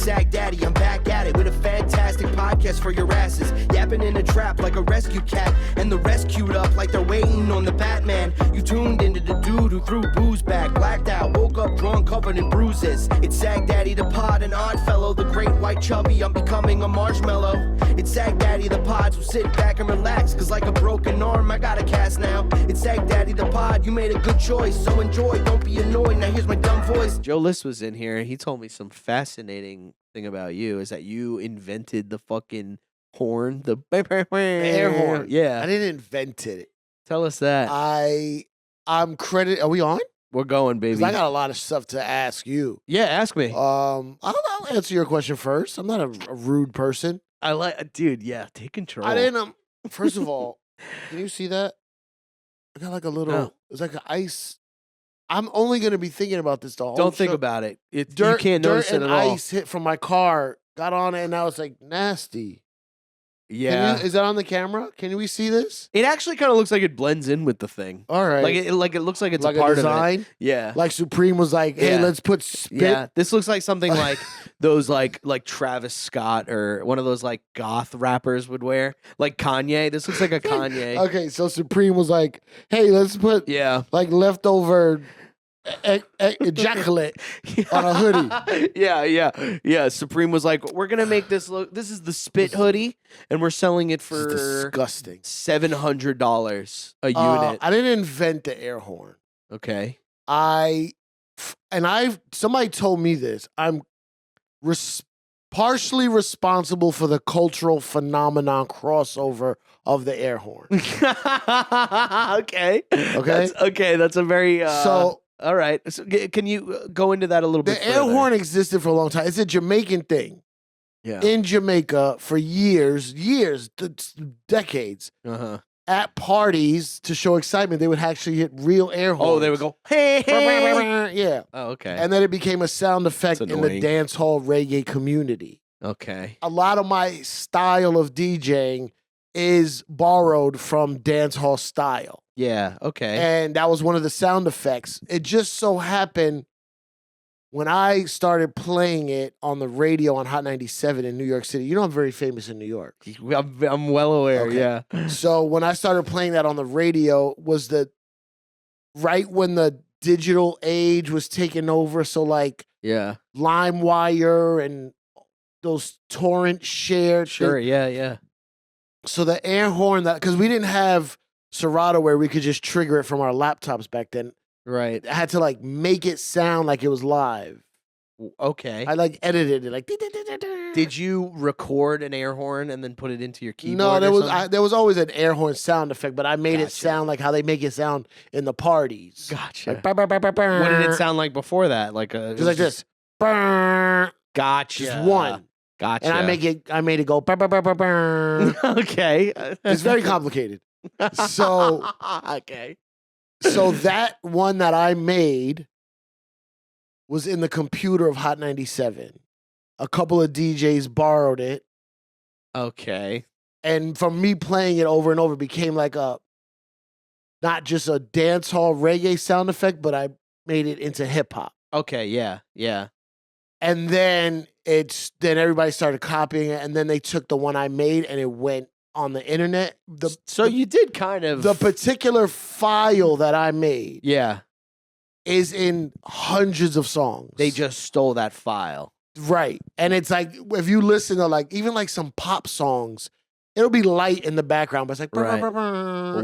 Sagdaddy, I'm back at it with a fantastic podcast for your asses. Yapping in a trap like a rescue cat, and the rest queued up like they're waiting on the Batman. You tuned into the dude who threw booze back, blacked out, woke up drunk, covered in bruises. It's Sagdaddy the pod, an odd fellow, the great white chubby, I'm becoming a marshmallow. It's Sagdaddy the pod, so sit back and relax, cause like a broken arm, I got a cast now. It's Sagdaddy the pod, you made a good choice, so enjoy, don't be annoyed, now here's my dumb voice. Joe List was in here, and he told me some fascinating thing about you, is that you invented the fucking horn, the air horn. Yeah. I didn't invent it. Tell us that. I'm credit. Are we on? We're going, 'Cause baby. I got a lot of stuff to ask you. Yeah, ask me. I'll answer your question first. I'm not a rude person. Dude, yeah, take control. I didn't. First of all, can you see that? I got like a little. No. It's like an ice. I'm only gonna be thinking about this the whole Don't think show. about it. You Dirt, can't notice dirt it and at all. ice hit from my car. Got on it, and now it's like nasty. Yeah. Is that on the camera? Can we see this? It actually kind of looks like it blends in with the thing. All right. Like it looks like it's like a part design. of it. Yeah. Like Supreme was like, hey, Yeah. let's put spit. Yeah. This looks like something like those like Travis Scott or one of those like goth rappers would wear. Like Kanye. This looks like a Kanye. Okay, so Supreme was like, hey, let's put Yeah. like leftover ejaculate on a hoodie. Yeah. Supreme was like, we're gonna make this look. This is the spit hoodie, and we're selling it This for is disgusting. $700 a unit. I didn't invent the air horn. Okay. Somebody told me this. I'm partially responsible for the cultural phenomenon crossover of the air horn. Okay. Okay? That's a very So all right. So, can you go into that a little bit? the air further? horn existed for a long time. It's a Jamaican thing. Yeah. In Jamaica for years, decades. Uh-huh. At parties to show excitement, they would actually hit real air horns. Oh, they would go, hey, hey. Yeah. Oh, okay. And then it became a sound effect That's in the annoying. dance hall reggae community. Okay. A lot of my style of DJing is borrowed from dance hall style. Yeah. Okay. And that was one of the sound effects. It just so happened when I started playing it on the radio on Hot 97 in New York City. You know I'm very famous in New York. I'm well aware. Okay. Yeah. So when I started playing that on the radio was right when the digital age was taking over. So like Yeah. LimeWire and those torrent shared. Sure. Yeah. So the air horn because we didn't have Serato where we could just trigger it from our laptops back then. Right. I had to like make it sound like it was live. Okay. I like edited it like. Did you record an air horn and then put it into your keyboard? No, or there was always an air horn sound effect, but I made it Gotcha. sound like how they make it sound in the parties. Gotcha. Like, What did it sound like before that? Like a Just like this. Brr, Gotcha. just one. Gotcha. And I made it go. Brr, brr, brr, brr, brr. Okay. It's very complicated. So okay. So that one that I made was in the computer of Hot 97. A couple of DJs borrowed it. Okay. And from me playing it over and over, it became like not just a dance hall reggae sound effect, but I made it into hip hop. Okay. Yeah. And then then everybody started copying it, and then they took the one I made and it went on the internet. So you did kind of The particular file that I made Yeah. is in hundreds of songs. They just stole that file. Right. And it's like, if you listen to like, even like some pop songs, it'll be light in the background, but it's like, Right. like,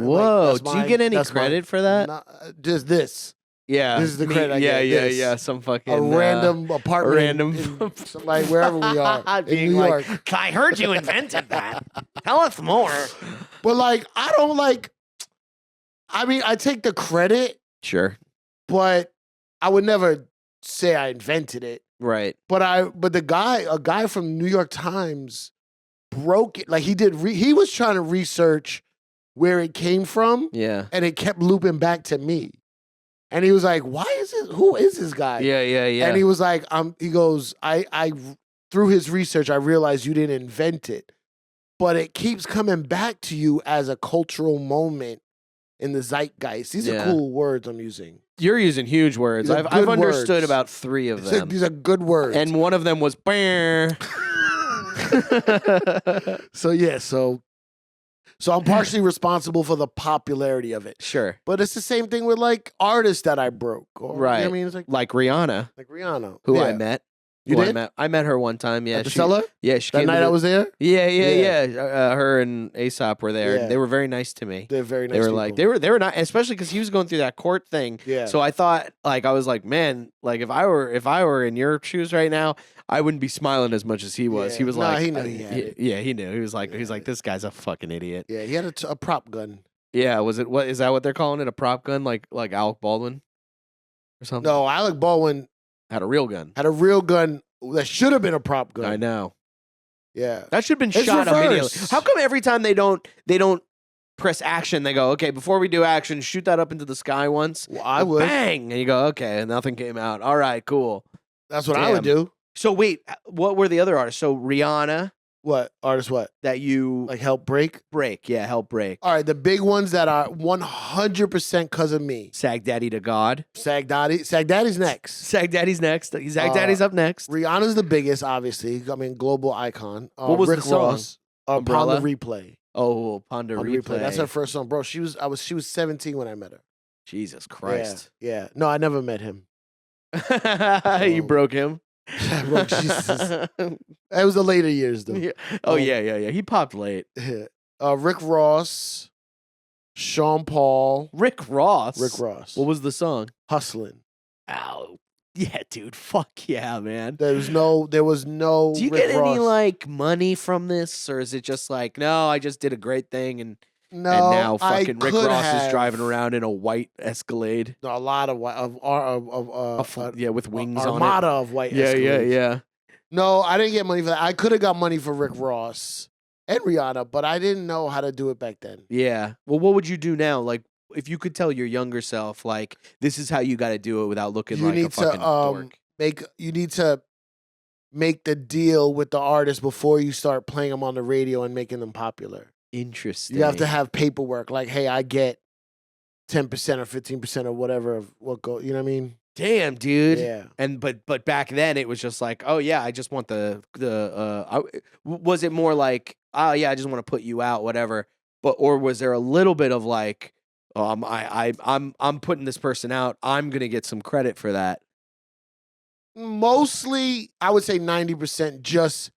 Whoa. that's Do you mine, get any that's mine. credit for that? Just this. Yeah. This is the credit I get, this. Yeah. Some fucking A random apartment. random- in somebody, wherever we are. In being New like, York. I heard you invented that. Tell us more. But like, I don't like, I mean, I take the credit, Sure. but I would never say I invented it. Right. But a guy from New York Times broke it. Like he was trying to research where it came from, Yeah. and it kept looping back to me. And he was like, "Why is it? Who is this guy?" Yeah. And he was like, he goes, I through his research, I realized you didn't invent it, but it keeps coming back to you as a cultural moment in the zeitgeist. These Yeah. are cool words I'm using. You're using huge words. These are I've good understood words. about 3 of them. These are good words. And one of them was "Bear." So yeah, so I'm partially responsible for the popularity of it. Sure. But it's the same thing with like artists that I broke. Or, you know Right. what I mean, it's Like Rihanna, like Rihanna, who yeah. I met. You Who did? I met her one time. Yeah. At the cellar? Yeah. She That came to night the- I was there. Yeah. Her and Aesop were there. Yeah. They were very nice to me. They're very nice. They were people. like they were not, especially because he was going through that court thing. Yeah. So I thought, like, I was like, man, like if I were in your shoes right now, I wouldn't be smiling as much as he was. Yeah. He was Nah, like, he knew he had it. yeah, he knew. He was like, Yeah. this guy's a fucking idiot. Yeah, he had a prop gun. Yeah. Was it what is that what they're calling it? A prop gun, like Alec Baldwin or something? No, Alec Baldwin Had a real gun. had a real gun that should have been a prop gun. I know. Yeah. That should have been It's shot immediately. reversed. How come every time they don't press action, they go, okay, before we do action, shoot that up into the sky once. Well, I would. Bang! And you go, okay, and nothing came out. All right, cool. That's what I would do. So wait, what were the other artists? So Rihanna, What? Artists what? that you Like help break? help break. All right, the big ones that are 100% because of me. Sagdaddy to God. Sagdaddy. Sagdaddy's next. Sagdaddy's next. Sagdaddy's up next. Rihanna's the biggest, obviously. I mean, global icon. What was Rick the song? Ross. Umbrella? Upon the Replay. Oh, Ponder On Replay. That's her first song, bro. She was 17 when I met her. Jesus Christ. Yeah. No, I never met him. You broke him. Bro, Jesus. It was the later years though. Yeah. Oh yeah. He popped late. Rick Ross, Sean Paul, Rick Ross. What was the song? Hustlin'. Oh, yeah, dude. Fuck yeah, man. There was no Do you Rick get Ross. any like money from this, or is it just like, no, I just did a great thing, and No, now I fucking Rick could Ross is have. driving around in a white Escalade? No, a lot of Yeah, with wings on it. armada of white Yeah. Escalades. No, I didn't get money for that. I could have got money for Rick Ross and Rihanna, but I didn't know how to do it back then. Yeah. Well, what would you do now? Like, if you could tell your younger self, like, this is how you got to do it without looking You like a need fucking to dork. you need to make the deal with the artist before you start playing them on the radio and making them popular. Interesting. You have to have paperwork like, hey, I get 10% or 15% or whatever of what go. You know what I mean? Damn, dude. Yeah. And but back then it was just like, oh yeah, I just want was it more like, oh yeah, I just want to put you out, whatever. But or was there a little bit of like, I'm putting this person out, I'm gonna get some credit for that. Mostly, I would say 90% just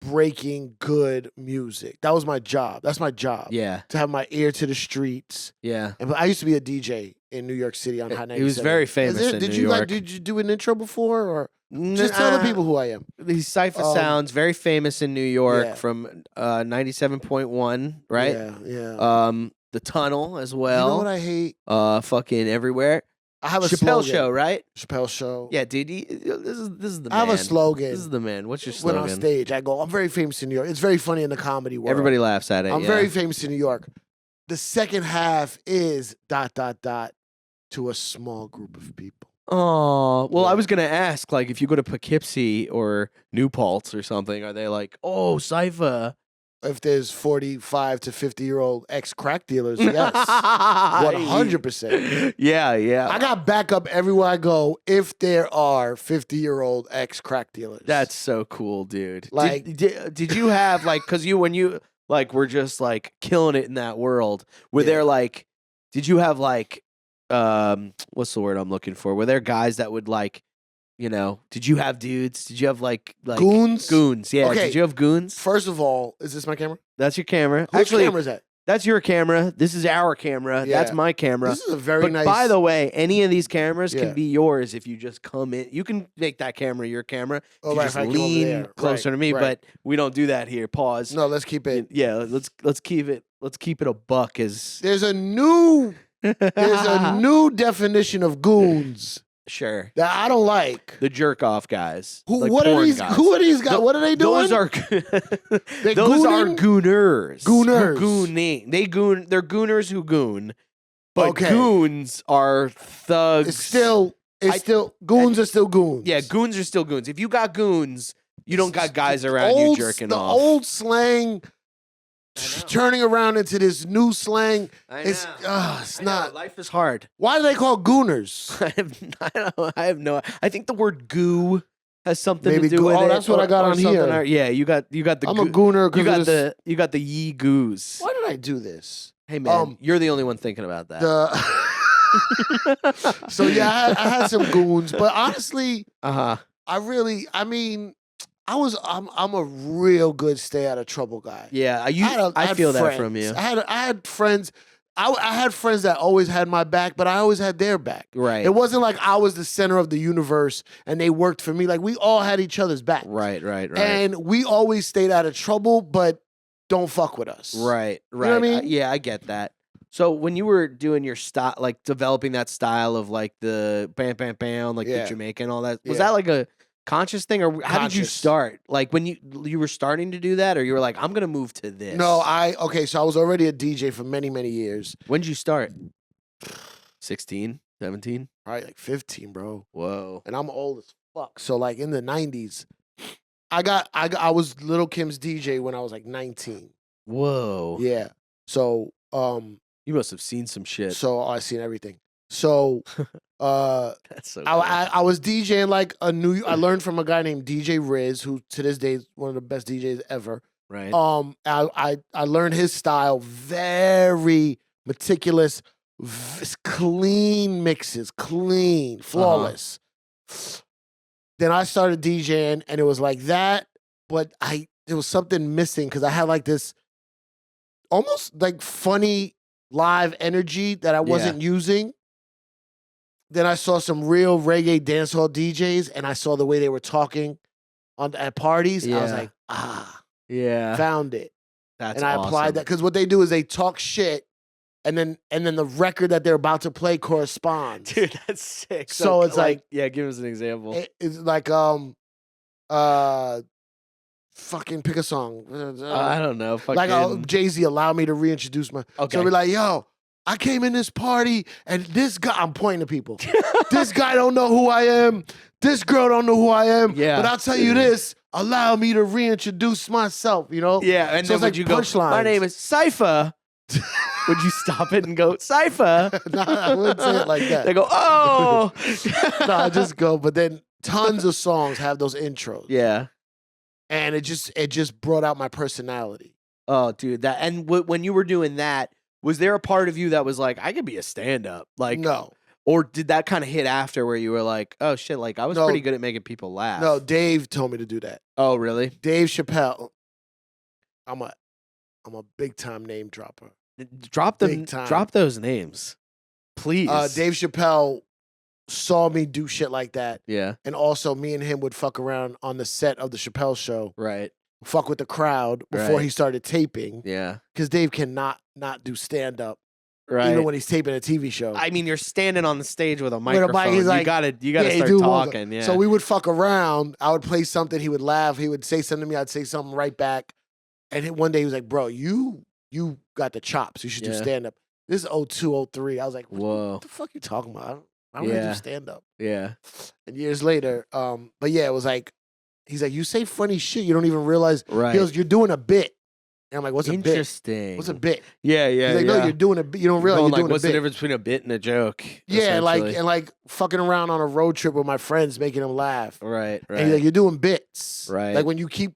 breaking good music. That was my job. That's my job. Yeah, To have my ear to the streets. yeah. And I used to be a DJ in New York City on Hot 97. He was very famous in Did New you York. did you do an intro before or just tell the people who I am? He's Cipha Um, Sounds, very famous in New York yeah. from 97.1, right? Yeah. The Tunnel as You know well. what I hate? Fucking everywhere. I have a Chappelle slogan. Show, right? Chappelle Show. Yeah, dude. This is the man. I have a slogan. This is the man. What's your When slogan? on stage, I go, I'm very famous in New York. It's very funny in the comedy world. Everybody laughs at it. I'm yeah. very famous in New York. The second half is ... to a small group of people. Oh, well, I Yeah. was gonna ask, like, if you go to Poughkeepsie or New Paltz or something, are they like, oh, Cipha? If there's 45 to 50-year-old ex-crack dealers, yes. 100%. Yeah. I got backup everywhere I go if there are 50-year-old ex-crack dealers. That's so cool, dude. Like- did you have like, because when you like were just like killing it in that world, were Yeah. there like, did you have like, what's the word I'm looking for? Were there guys that would like, did you have dudes? Did you have like Goons? Goons, yeah. Okay. Did you have goons? First of all, is this my camera? That's your camera. Whose Actually, camera is that? that's your camera. This is our camera. Yeah. That's my camera. This is a very But nice... by the way, any of these cameras Yeah. can be yours if you just come in. You can make that camera your camera. If Oh, you right, just if I come over lean there. closer Right, to me, right. but we don't do that here. Pause. No, let's keep it... Yeah, let's keep it a buck as There's a new definition of goons sure. that I don't like. The jerk off guys. Who? like what are porn these? guys. Who are these guys? What are they doing? Those are They're those are gooning? gooners. Gooners. Who gooning. They goon. They're gooners who goon. But Okay. goons are thugs. It's still goons are still goons. Yeah, goons are still goons. If you got goons, you don't got guys around you jerking the off. old slang turning around into this new slang. It's I know. not. Life is hard. Why do they call gooners? I have no. I think the word goo has something Maybe to do with it. that's what I got or on something. here. Yeah, you got the. I'm a gooner You got because you got the yee goos. why did I do this? Hey man, you're the only one thinking about that. So yeah, I had some goons, but honestly, Uh-huh. I'm a real good stay out of trouble guy. Yeah, I had feel that friends. from you. I had friends. I had friends that always had my back, but I always had their back. Right. It wasn't like I was the center of the universe and they worked for me. Like we all had each other's back. Right. And we always stayed out of trouble, but don't fuck with us. Right. You know what I mean? Yeah, I get that. So when you were doing your style, like developing that style of like the bam, bam, bam, like the Jamaican and all that, was that like a conscious thing, or how did you start? Like when you were starting to do that, or you were like, I'm gonna move to this? No, so I was already a DJ for many, many years. When did you start? 16, 17? Probably like 15, bro. Whoa. And I'm old as fuck. So like in the 90s, I was Lil Kim's DJ when I was like 19. Whoa. Yeah. So you must have seen some shit. So I seen everything. So that's so cool. I was DJing like I learned from a guy named DJ Riz, who to this day is one of the best DJs ever. Right. I learned his style, very meticulous, clean mixes, clean, flawless. Then I started DJing and it was like that, but there was something missing because I had like this almost like funny live energy that I wasn't using. Then I saw some real reggae dancehall DJs and I saw the way they were talking at parties. I was like, found it. That's and I applied that because what they do is they talk shit and then the record that they're about to play corresponds. Dude, that's sick. So it's like give us an example. It's like fucking pick a song. I don't know. Fucking... Like Jay-Z, allow me to reintroduce my. Okay. So we're like, yo, I came in this party and this guy, I'm pointing to people. This guy don't know who I am. This girl don't know who I am. Yeah. But I'll tell you this, allow me to reintroduce myself, you know? Yeah. And so then would you go, my name is Cipha. Would you stop it and go, Cipha? No, I wouldn't say it like that. They go, oh. No, I just go, but then tons of songs have those intros. Yeah. And it just brought out my personality. Oh, dude. When you were doing that, was there a part of you that was like, I could be a stand-up? Like, no. Or did that kind of hit after where you were like, oh shit, like I was pretty good at making people laugh? No, Dave told me to do that. Oh, really? Dave Chappelle. I'm a big time name dropper. Drop those names, please. Dave Chappelle saw me do shit like that. Yeah. And also me and him would fuck around on the set of the Chappelle show. Right. Fuck with the crowd before he started taping. Yeah. Because Dave cannot not do stand-up. Right. Even when he's taping a TV show. I mean, you're standing on the stage with a microphone. With a mic, he's like, you gotta start talking. Yeah. So we would fuck around. I would play something. He would laugh. He would say something to me. I'd say something right back. And one day he was like, bro, you got the chops. You should do stand-up. This is 02, 03. I was like, what the fuck you talking about? I don't want to do stand-up. Yeah. And years later, but yeah, it was like, he's like, you say funny shit. You don't even realize. Right. He goes, you're doing a bit. And I'm like, what's a bit? Interesting. What's a bit? Yeah. He's like, no, you're doing a bit. You don't realize you're doing a bit. What's the difference between a bit and a joke? Yeah, like fucking around on a road trip with my friends, making them laugh. Right. And he's like, you're doing bits. Right. Like when you keep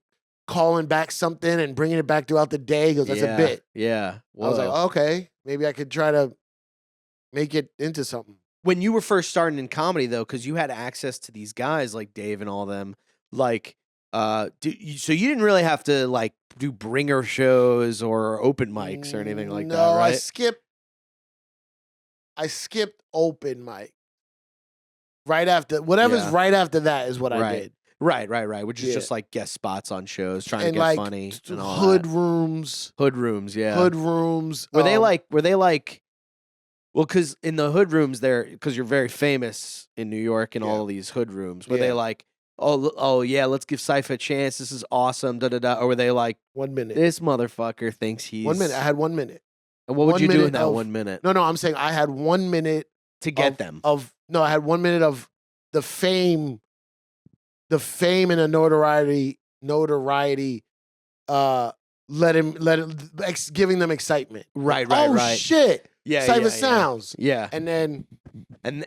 calling back something and bringing it back throughout the day, he goes, that's a bit. Yeah. Whoa. I was like, okay, maybe I could try to make it into something. When you were first starting in comedy, though, because you had access to these guys like Dave and all them, like, so you didn't really have to like do bringer shows or open mics or anything like that, right? I skipped open mic. Right after whatever's right after that is what I did. Right. Which is just like guest spots on shows, trying to get like, funny and all hood that. rooms. Hood rooms, yeah. Hood rooms. Were they like? Well, because in the hood rooms there, because you're very famous in New York and all of these hood rooms, were they like, oh yeah, let's give Cipha a chance. This is awesome. Da da da. Or were they like, 1 minute? This motherfucker thinks he's 1 minute. I had 1 minute. And what would you do in that 1 minute? No, I'm saying I had 1 minute to get them. I had 1 minute of the fame and the notoriety giving them excitement. Right, Like, right. Shit. Yeah, Cipha yeah, Sounds. Yeah. And then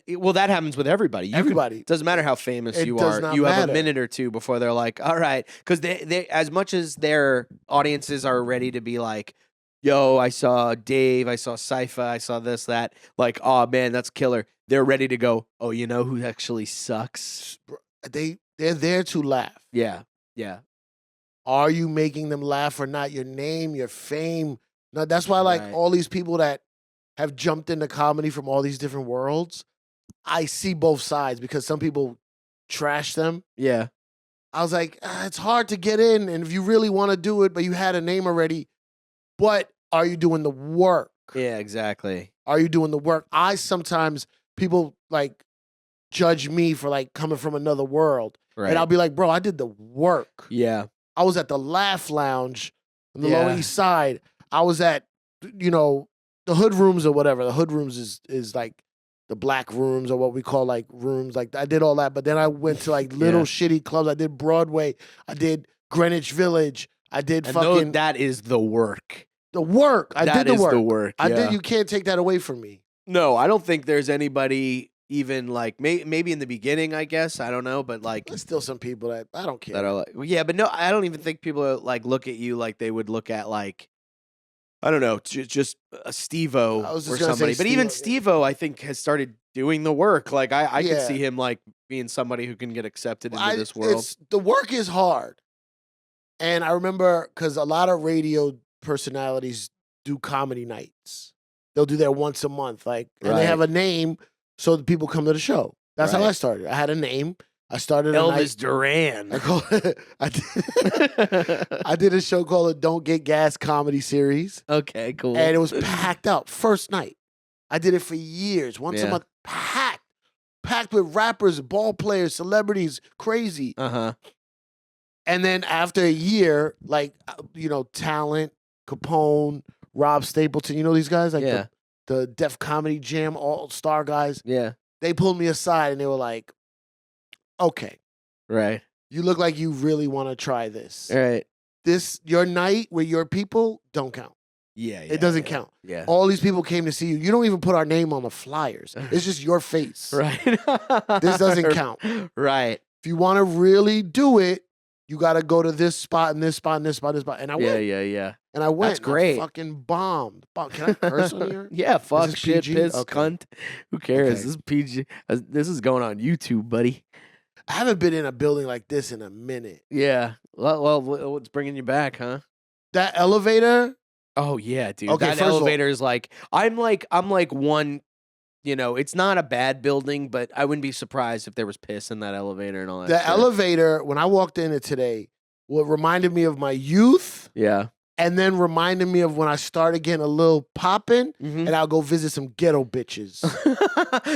Well, that happens with everybody. everybody. Doesn't matter how famous It you does are. not You have matter. a minute or two before they're like, all right. Because they, as much as their audiences are ready to be like, yo, I saw Dave, I saw Cipha, I saw this, that. Like, oh, man, that's killer. They're ready to go, oh, you know who actually sucks? They're there to laugh. Yeah. Yeah. Are you making them laugh or not? Your name, your fame. No, that's why like Right. all these people that have jumped into comedy from all these different worlds, I see both sides because some people trash them. Yeah. I was like, it's hard to get in, and if you really want to do it, but you had a name already, but are you doing the work? Yeah, exactly. Are you doing the work? I sometimes people like judge me for like coming from another world, Right. and I'll be like, bro, I did the work. Yeah. I was at the Laugh Lounge on the Lower Yeah. East Side. I was at, the hood rooms or whatever. The hood rooms is like the black rooms or what we call like rooms. Like I did all that, but then I went to like little Yeah. shitty clubs. I did Broadway. I did Greenwich Village. I did And fucking that is the work. the work. I That did is the work. the work. I yeah. did. You can't take that away from me. No, I don't think there's anybody even like maybe in the beginning, I guess. I don't know, but like There's still some people that I don't care. that are like, well, yeah, but no, I don't even think people are, like look at you like they would look at like, I don't know, just a Steve-O I was or just gonna say somebody. But even Steve-O, yeah. Steve-O, I think, has started doing the work. Like I could Yeah. see him like being somebody who can get accepted into this It's- world. The work is hard. And I remember because a lot of radio personalities do comedy nights. They'll do that once a month, like, and they Right. have a name so the people come to the show. That's how Right. I started. I had a name. I started a Elvis night. Duran. I did a show called the Don't Get Gas comedy series, Okay, cool. and it was packed out. First night, I did it for years, once a Yeah. month, packed with rappers, ball players, celebrities, crazy. Uh-huh. And then after a year, like, Talent, Capone, Rob Stapleton, these guys, like Yeah. the Def Comedy Jam all-star guys, Yeah. they pulled me aside and they were like, okay, Right. you look like you really want to try this. All right. Your night with your people don't count. Yeah. It doesn't count. Yeah. All these people came to see you. You don't even put our name on the flyers. It's just your face. Right. This doesn't count. Right. If you want to really do it, you got to go to this spot and this spot and this spot and this spot. And I went. Yeah. And I went. That's and I great. fucking bombed. Can I curse on here? Yeah, fuck, this shit, PG? piss, Okay. cunt. Who cares? Okay. This is PG. This is going on YouTube, buddy. I haven't been in a building like this in a minute. Yeah. Well, what's bringing you back, huh? That elevator, Oh yeah, dude. Okay, that first of all- elevator is like I'm like one. It's not a bad building, but I wouldn't be surprised if there was piss in that elevator and all that. the shit. elevator, when I walked in it today, what reminded me of my youth Yeah. and then reminded me of when I started getting a little popping Mhm. and I'll go visit some ghetto bitches.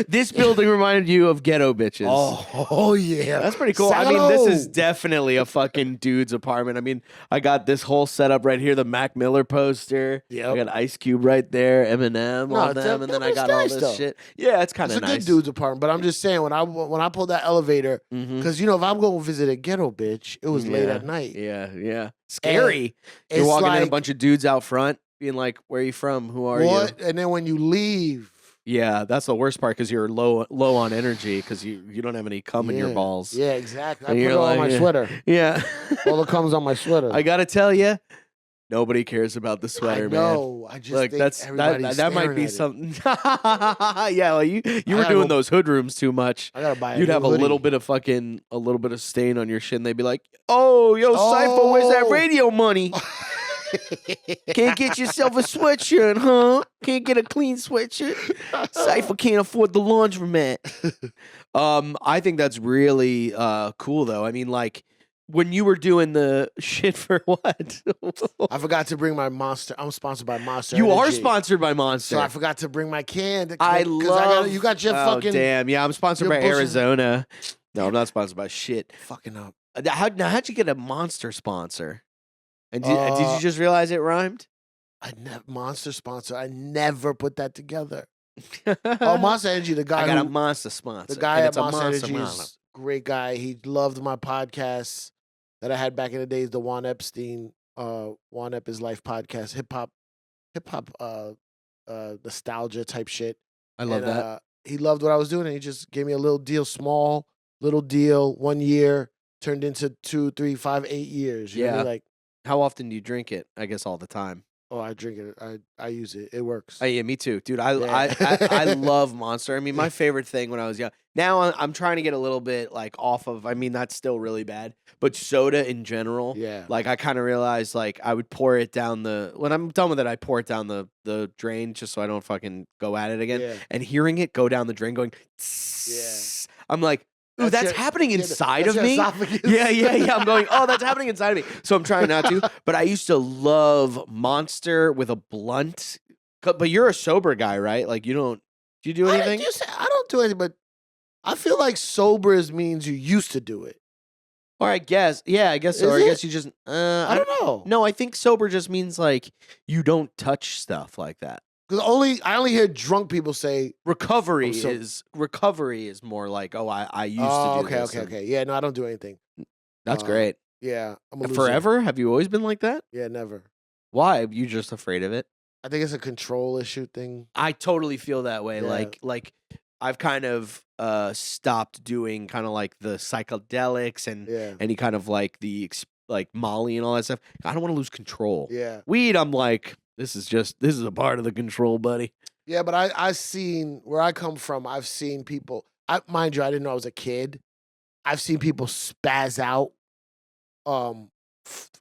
This building reminded you of ghetto bitches. Oh yeah. That's pretty cool. I mean, this is Sagalow. definitely a fucking dude's apartment. I mean, I got this whole setup right here, the Mac Miller poster. Yep. I got Ice Cube right there, Eminem, No, all it's- them, and then I it's got all nice, this though. shit. Yeah, it's kind It's of a nice. good dude's apartment, but I'm just saying when I pulled that elevator, Mhm. because if I'm going to visit a ghetto bitch, it was late Yeah, at night. Yeah. Scary. You're It's walking in a like, bunch of dudes out front, being like, "Where are you from? Who are what? you?" And then when you leave, Yeah, that's the worst part because you're low on energy because you don't have any cum in your Yeah. balls. Yeah, exactly. I And put you're it on like, my yeah. sweater. Yeah. All the comes on my sweater. I gotta tell you, nobody cares about the sweater, I man. know. I just Look, think that everybody's that might staring be at it. something. Yeah, well, you were gotta doing go- those hood rooms too much. I gotta buy. You'd new have a hoodie. little bit of stain on your shin. They'd be like, "Oh, yo, Cipha, where's that Oh. radio money? Can't get yourself a sweatshirt, huh? Can't get a clean sweatshirt. Cipha can't afford the laundromat." I think that's really cool, though. I mean, like when you were doing the shit for what? I forgot to bring my Monster. I'm sponsored by Monster. You are Energy. sponsored by Monster. So I forgot to bring my can. I love. you got your oh, fucking damn. Yeah, I'm sponsored your by bullshit. Arizona. No, I'm not sponsored by shit. fucking up. How'd you get a Monster sponsor? And did Uh, you just realize it rhymed? Monster sponsor. I never put that together. Oh, Monster Energy, the guy I got a who, Monster sponsor. the guy and at it's a Monster Monster Energy model. is a great guy. He loved my podcast that I had back in the days, the Juan Epstein Juan Ep His Life podcast, hip hop nostalgia type shit. I love And, that. he loved what I was doing, and he just gave me a little deal, small little deal, 1 year turned into 2, 3, 5, 8 years. You know what I mean? Yeah. Like, How often do you drink it? I guess all the time. oh, I drink it. I use it. It works. Oh, yeah, me too, dude. I Yeah. love Monster. I mean, my favorite thing when I was young. Now I'm trying to get a little bit like off of. I mean, that's still really bad, but soda in general. Yeah. Like I kind of realized like I would pour it down when I'm done with it. I pour it down the drain just so I don't fucking go at it again. Yeah. And hearing it go down the drain, going, I'm like, ooh, that's your- happening yeah, inside that's of your me. esophagus. Yeah. I'm going, oh, that's happening inside of me. So I'm trying not to. But I used to love Monster with a blunt. But you're a sober guy, right? Like you don't. Do you do anything? I don't do anything, but I feel like sober means you used to do it. Or I guess, yeah, I guess so. Is Or I it? guess you just. I don't know. No, I think sober just means like you don't touch stuff like that. Because I only hear drunk people say, Recovery I'm is more like, oh, I used "Oh, to do this. and okay. Yeah, no, I don't do anything. That's Uh, great. Yeah, I'm a loser. Forever? Have you always been like that? Yeah, never. Why? You just afraid of it? I think it's a control issue thing. I totally feel that way. Yeah. Like I've kind of stopped doing kind of like the psychedelics and Yeah, any kind of like like Molly and all that stuff. I don't want to lose control. yeah, Weed, I'm like, this is a part of the control, buddy. yeah. But I've seen where I come from. I've seen people. Mind you, I didn't know I was a kid. I've seen people spaz out,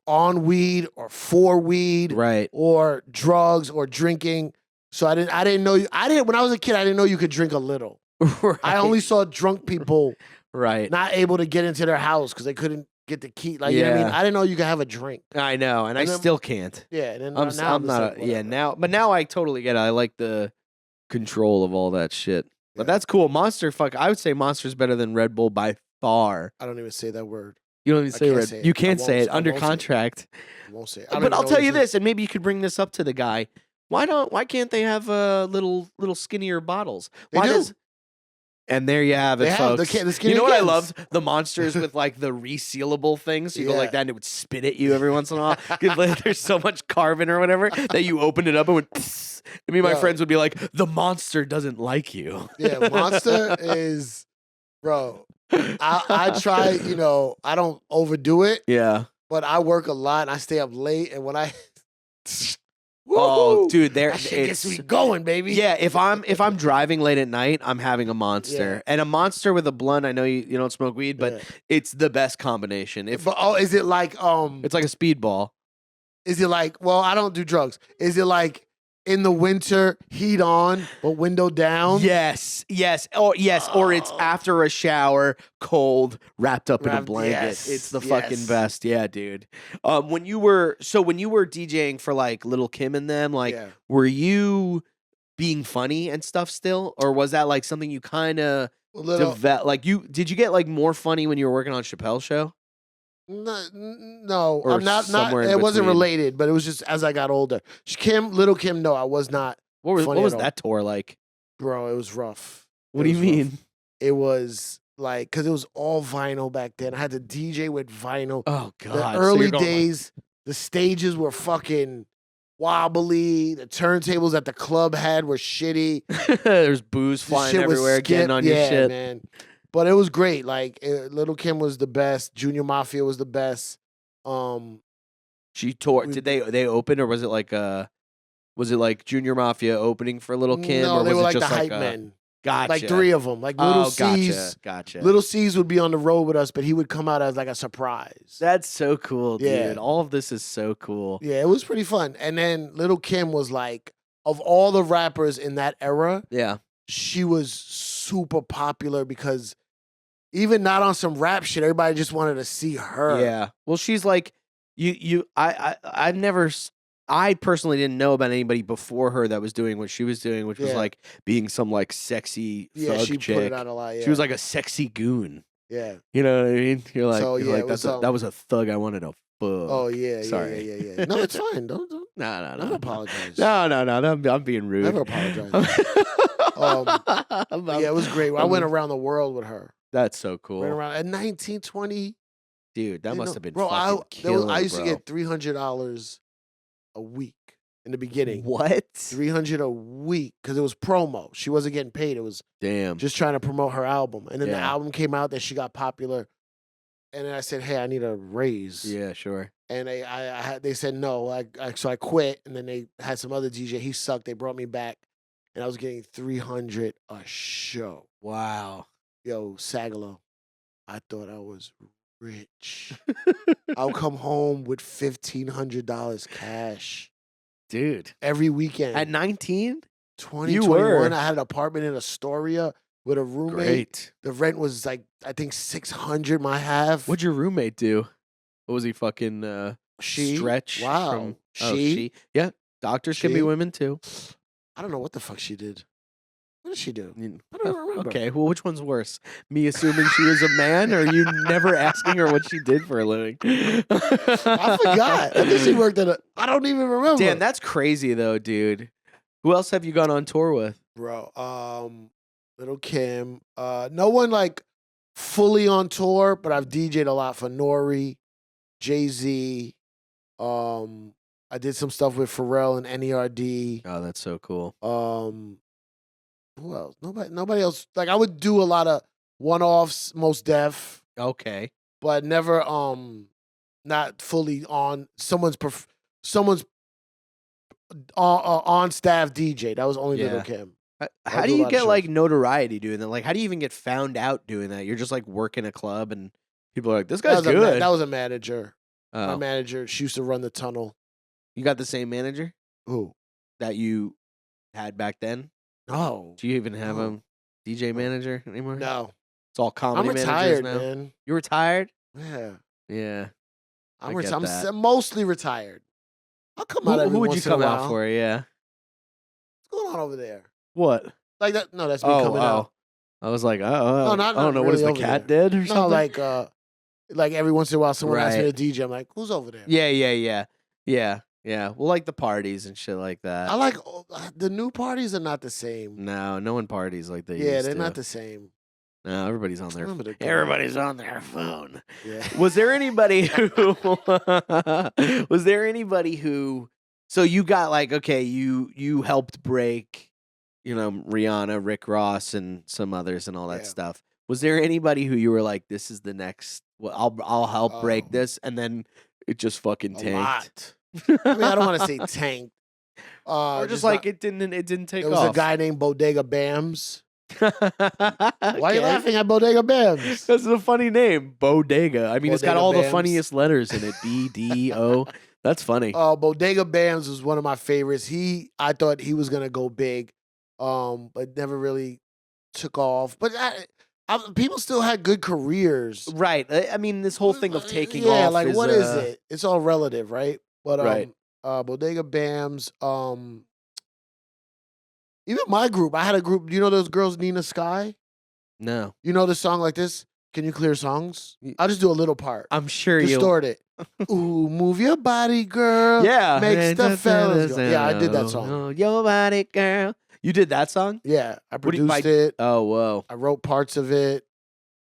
on weed or for weed, Right. or drugs or drinking. So I didn't know when I was a kid, I didn't know you could drink a little. Right. I only saw drunk people Right. not able to get into their house because they couldn't get the key. Like, you know what I mean? Yeah. I didn't know you could have a drink. I know, and I And then- still can't. Yeah, and then I'm now I'm just not like, whatever. now, but now I totally get it. I like the control of all that shit. But Yeah. that's cool. Monster, I would say Monster's better than Red Bull by far. I don't even say that word. You don't even I say can't Red. say it. You I can't say won't- it I under won't say it. contract. I won't say it. But I'll tell you this, and maybe you could bring this up to the guy. Why can't they have little skinnier bottles? They Why do. does? And there you have it, They have the folks. the You skinny know what I kids. loved? The Monsters with like the resealable things. You go like Yeah. that, and it would spit at you every once in a while. 'Cause, like, there's so much carbon or whatever that you opened it up and went. Psst. And me and my Yeah. friends would be like, "The monster doesn't like you." Yeah, Monster is, bro. I try, I don't overdo it, Yeah. but I work a lot and I stay up late. And when I, Oh, Woohoo! dude, there that shit gets me it's. going, baby. Yeah, if I'm driving late at night, I'm having a monster. Yeah. And a monster with a blunt. I know you don't smoke weed, but Yeah. it's the best combination. If But is it like it's like a speedball. Is it like? Well, I don't do drugs. Is it like in the winter, heat on but window down? Yes, or it's Oh. after a shower, cold, wrapped up in a Wrapped- blanket. yes, It's the fucking yes. best. Yeah, dude. When you were DJing for like Lil Kim and them, like, Yeah. were you being funny and stuff still, or was that like something you kind of A little. like did you get like more funny when you were working on Chappelle's show? No, Or I'm not. somewhere in It wasn't between? related, but it was just as I got older. Little Kim. No, I was not, What was Funny at all. that tour like? bro. It was rough. What It do you was rough. mean? It was like because it was all vinyl back then. I had to DJ with vinyl. Oh god, The so you're early going, like- days, the stages were fucking wobbly. The turntables that the club had were shitty. There's booze The flying shit was everywhere, getting skip- on your yeah, shit. man. But it was great. Like Little Kim was the best. Junior Mafia was the best. She tore. We- Did they open, or was it like Junior Mafia opening for Little Kim? No, or they was were it like the just hype a, men. Gotcha. Like 3 of them. Like Little Oh, C's. gotcha. Little C's would be on the road with us, but he would come out as like a surprise. That's so cool, dude. Yeah. All of this is so cool. Yeah, it was pretty fun. And then Little Kim was like, of all the rappers in that era, Yeah. she was super popular because even not on some rap shit, everybody just wanted to see her. Yeah. Well, she's like I've never. I personally didn't know about anybody before her that was doing what she was doing, which was Yeah. like being some like sexy Yeah, thug she chick. put it out a lot. Yeah. She was like a sexy goon. yeah. You know what I mean? You're like, So, yeah, it was, that was a thug I wanted to fuck. Oh yeah, Sorry. yeah. No, it's fine. Don't No. never apologize. No. I'm being rude. Never apologize. Yeah, it was great. I went around the world with her. That's so Ran cool. around at 19, 20. Dude, that You must know, have been bro. fucking killer, I used bro. to get $300 a week in the beginning. What? 300 a week because it was promo. She wasn't getting paid. It was Damn. just trying to promote her album. And then the Yeah. album came out that she got popular. And then I said, hey, I need a raise. Yeah, sure. And they said no. So I quit. And then they had some other DJ. He sucked. They brought me back. And I was getting 300 a show. Wow. Yo, Sagalow, I thought I was rich. I'll come home with $1,500 cash Dude. every weekend. At 19? 2021, I had an apartment in Astoria with a roommate. Great. The rent was like, I think $600 my half. What'd your roommate do? What was he fucking She? stretch? Wow. From, She? Yeah. Doctors can be She? women too. I don't know what the fuck she did. What did she do? You- I don't remember. Okay, well, which one's worse? Me assuming she was a man, or you never asking her what she did for a living? I forgot. I think she worked at I don't even remember. Damn, that's crazy though, dude. Who else have you gone on tour with? Bro, Lil Kim. No one like fully on tour, but I've DJ'd a lot for Nori, Jay-Z. I did some stuff with Pharrell and NERD. Oh, that's so cool. Who else? Nobody else. Like I would do a lot of one-offs, most def, Okay. but never not fully on someone's on staff DJ. That was only Yeah. Lil Kim. How do do a you lot of get shows. like notoriety doing that? Like, how do you even get found out doing that? You're just like working a club and people are like, this guy's good. That was a manager. My Oh, manager. She used to run the tunnel. you got the same manager Who? that you had back then? No. Do you even have No. a DJ manager anymore? No. It's all comedy I'm managers retired, now. man. You retired? Yeah. Yeah. I'm I get that. I'm mostly retired. I'll come out every Who would you once in a come out while. for? Yeah. What's going on over there? What? Like that? No, that's me Oh, coming out. I was like, No, oh, not I don't know. What is really the over cat there. dead or No, something? like every once in a while, someone asks me Right. to DJ. I'm like, who's over there? Yeah. Well, like the parties and shit like that. I like the new parties are not the same. No one parties like they Yeah, used they're to. not the same. No, everybody's on their Remember the good everybody's on their phone. Yeah. Was there anybody who so you got like, okay, you helped break, Rihanna, Rick Ross and some others and all that Yeah. stuff. Was there anybody who you were like, this is the next, well, I'll help break Oh. this, and then it just fucking A tanked? lot. I mean, I don't want to say tanked. Or just like it didn't take there was off. a guy named Bodega Bams. Why are you Okay. laughing at Bodega Bams? That's a funny name, Bodega. I mean, it's got Bodega all the Bams. funniest letters in it. BDO. That's funny. Bodega Bams was one of my favorites. I thought he was gonna go big, but never really took off. But people still had good careers. Right. I mean, this whole thing of taking yeah, off. like what is it? It's all relative, right? But Right. Bodega Bams, even my group, I had a group. You know those girls, Nina Sky? No, You know the song like this? Can you clear songs? Y- I'll just do a little part. I'm sure you. Distort it. Ooh, move your body, girl. Yeah. Makes the fellas go. Yeah, I did that song. Oh, your body, girl. You did that song? Yeah, I What do you- produced it. Oh, whoa. I wrote parts of it.